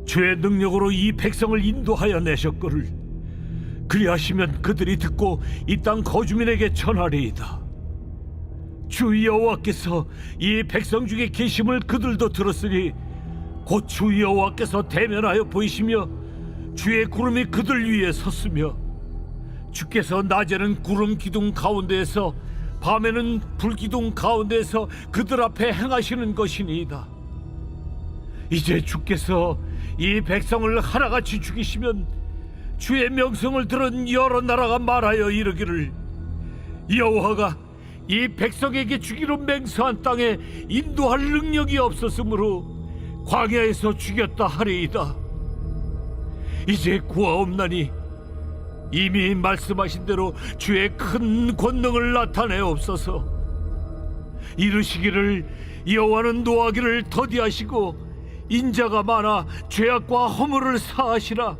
주의 능력으로 이 백성을 인도하여 내셨거를 그리하시면 그들이 듣고 이 땅 거주민에게 전하리이다. 주 여호와께서 이 백성 중에 계심을 그들도 들었으니 곧 주 여호와께서 대면하여 보이시며 주의 구름이 그들 위에 섰으며 주께서 낮에는 구름 기둥 가운데에서 밤에는 불 기둥 가운데에서 그들 앞에 행하시는 것이니이다. 이제 주께서 이 백성을 하나같이 죽이시면 주의 명성을 들은 여러 나라가 말하여 이르기를 여호와가 이 백성에게 주기로 맹세한 땅에 인도할 능력이 없었으므로 광야에서 죽였다 하리이다. 이제 구하옵나니 이미 말씀하신 대로 주의 큰 권능을 나타내옵소서. 이르시기를 여호와는 노하기를 더디하시고 인자가 많아 죄악과 허물을 사하시라.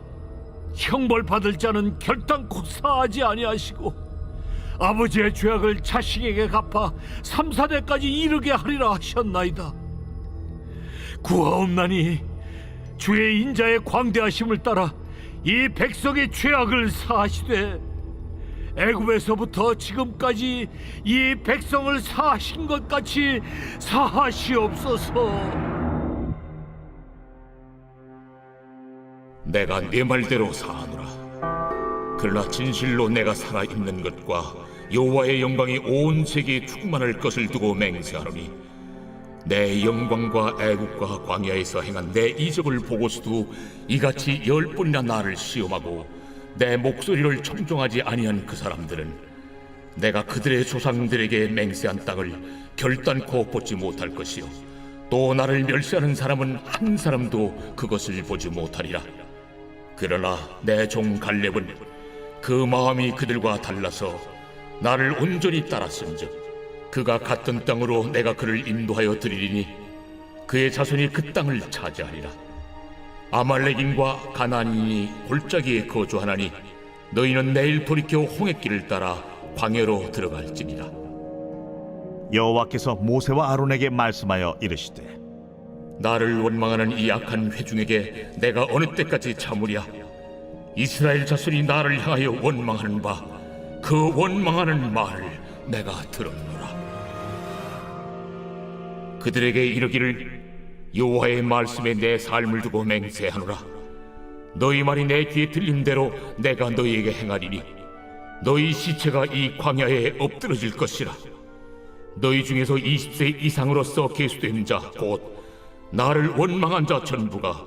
형벌받을 자는 결단코 사하지 아니하시고 아버지의 죄악을 자식에게 갚아 3, 4대까지 이르게 하리라 하셨나이다. 구하옵나니 주의 인자의 광대하심을 따라 이 백성의 죄악을 사하시되 애굽에서부터 지금까지 이 백성을 사하신 것 같이 사하시옵소서. 내가 네 말대로 사하노라. 그러나 진실로 내가 살아있는 것과 여호와의 영광이 온 세계에 충만할 것을 두고 맹세하노니 내 영광과 애국과 광야에서 행한 내 이적을 보고서도 이같이 10번이나 나를 시험하고 내 목소리를 청종하지 아니한 그 사람들은 내가 그들의 조상들에게 맹세한 땅을 결단코 보지 못할 것이요 또 나를 멸시하는 사람은 한 사람도 그것을 보지 못하리라. 그러나 내 종 갈렙은 그 마음이 그들과 달라서 나를 온전히 따랐은즉 그가 갔던 땅으로 내가 그를 인도하여 드리리니 그의 자손이 그 땅을 차지하리라. 아말렉인과 가나안인이 골짜기에 거주하나니 너희는 내일 돌이켜 홍해길을 따라 광야로 들어갈지니라. 여호와께서 모세와 아론에게 말씀하여 이르시되 나를 원망하는 이 악한 회중에게 내가 어느 때까지 참으랴? 이스라엘 자손이 나를 향하여 원망하는 바 그 원망하는 말을 내가 들었노라. 그들에게 이르기를 여호와의 말씀에 내 삶을 두고 맹세하노라. 너희 말이 내 귀에 들린 대로 내가 너희에게 행하리니 너희 시체가 이 광야에 엎드러질 것이라. 너희 중에서 20세 이상으로서 계수된 자 곧 나를 원망한 자 전부가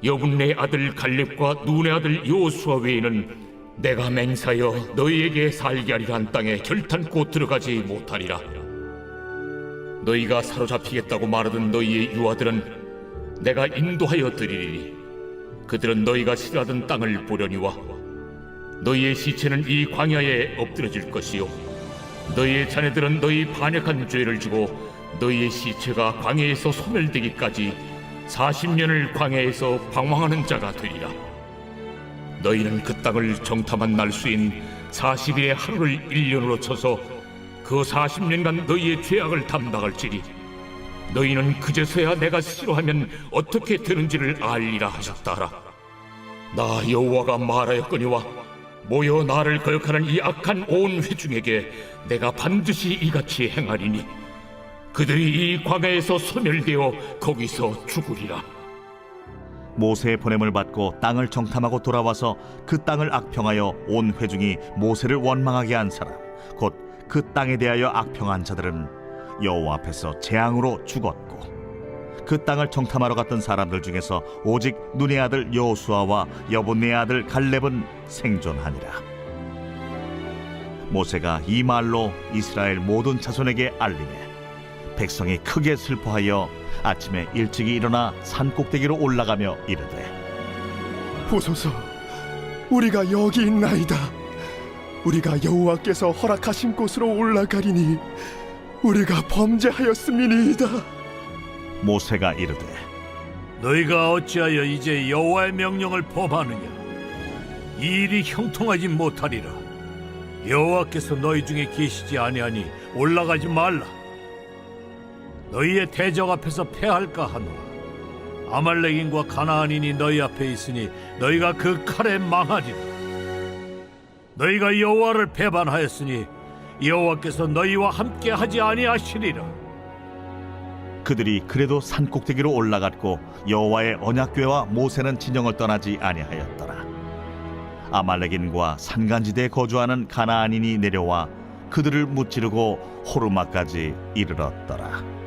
여분네 아들 갈렙과 눈의 아들 여호수아 외에는 내가 맹세하여 너희에게 살게 하리라 한 땅에 결탄코 들어가지 못하리라. 너희가 사로잡히겠다고 말하던 너희의 유아들은 내가 인도하여 드리리니 그들은 너희가 싫어하던 땅을 보려니와 너희의 시체는 이 광야에 엎드러질 것이요 너희의 자녀들은 너희 반역한 죄를 지고 너희의 시체가 광야에서 소멸되기까지 40년을 광야에서 방황하는 자가 되리라. 너희는 그 땅을 정탐한 날수인 40일의 하루를 1년으로 쳐서 그 40년간 너희의 죄악을 담당할지니 너희는 그제서야 내가 싫어하면 어떻게 되는지를 알리라 하셨다라. 나 여호와가 말하였거니와 모여 나를 거역하는 이 악한 온 회중에게 내가 반드시 이같이 행하리니 그들이 이 광야에서 소멸되어 거기서 죽으리라. 모세의 보냄을 받고 땅을 정탐하고 돌아와서 그 땅을 악평하여 온 회중이 모세를 원망하게 한 사람 곧 그 땅에 대하여 악평한 자들은 여호와 앞에서 재앙으로 죽었고 그 땅을 정탐하러 갔던 사람들 중에서 오직 눈의 아들 여호수아와 여분의 아들 갈렙은 생존하니라. 모세가 이 말로 이스라엘 모든 자손에게 알리매 백성이 크게 슬퍼하여 아침에 일찍이 일어나 산 꼭대기로 올라가며 이르되 보소서, 우리가 여기 있나이다. 우리가 여호와께서 허락하신 곳으로 올라가리니 우리가 범죄하였음이니이다. 모세가 이르되 너희가 어찌하여 이제 여호와의 명령을 범하느냐? 이 일이 형통하지 못하리라. 여호와께서 너희 중에 계시지 아니하니 올라가지 말라. 너희의 대적 앞에서 패할까 하노라. 아말렉인과 가나안인이 너희 앞에 있으니 너희가 그 칼에 망하리라. 너희가 여호와를 배반하였으니 여호와께서 너희와 함께 하지 아니하시리라. 그들이 그래도 산 꼭대기로 올라갔고 여호와의 언약궤와 모세는 진영을 떠나지 아니하였더라. 아말렉인과 산간지대에 거주하는 가나안인이 내려와 그들을 무찌르고 호르마까지 이르렀더라.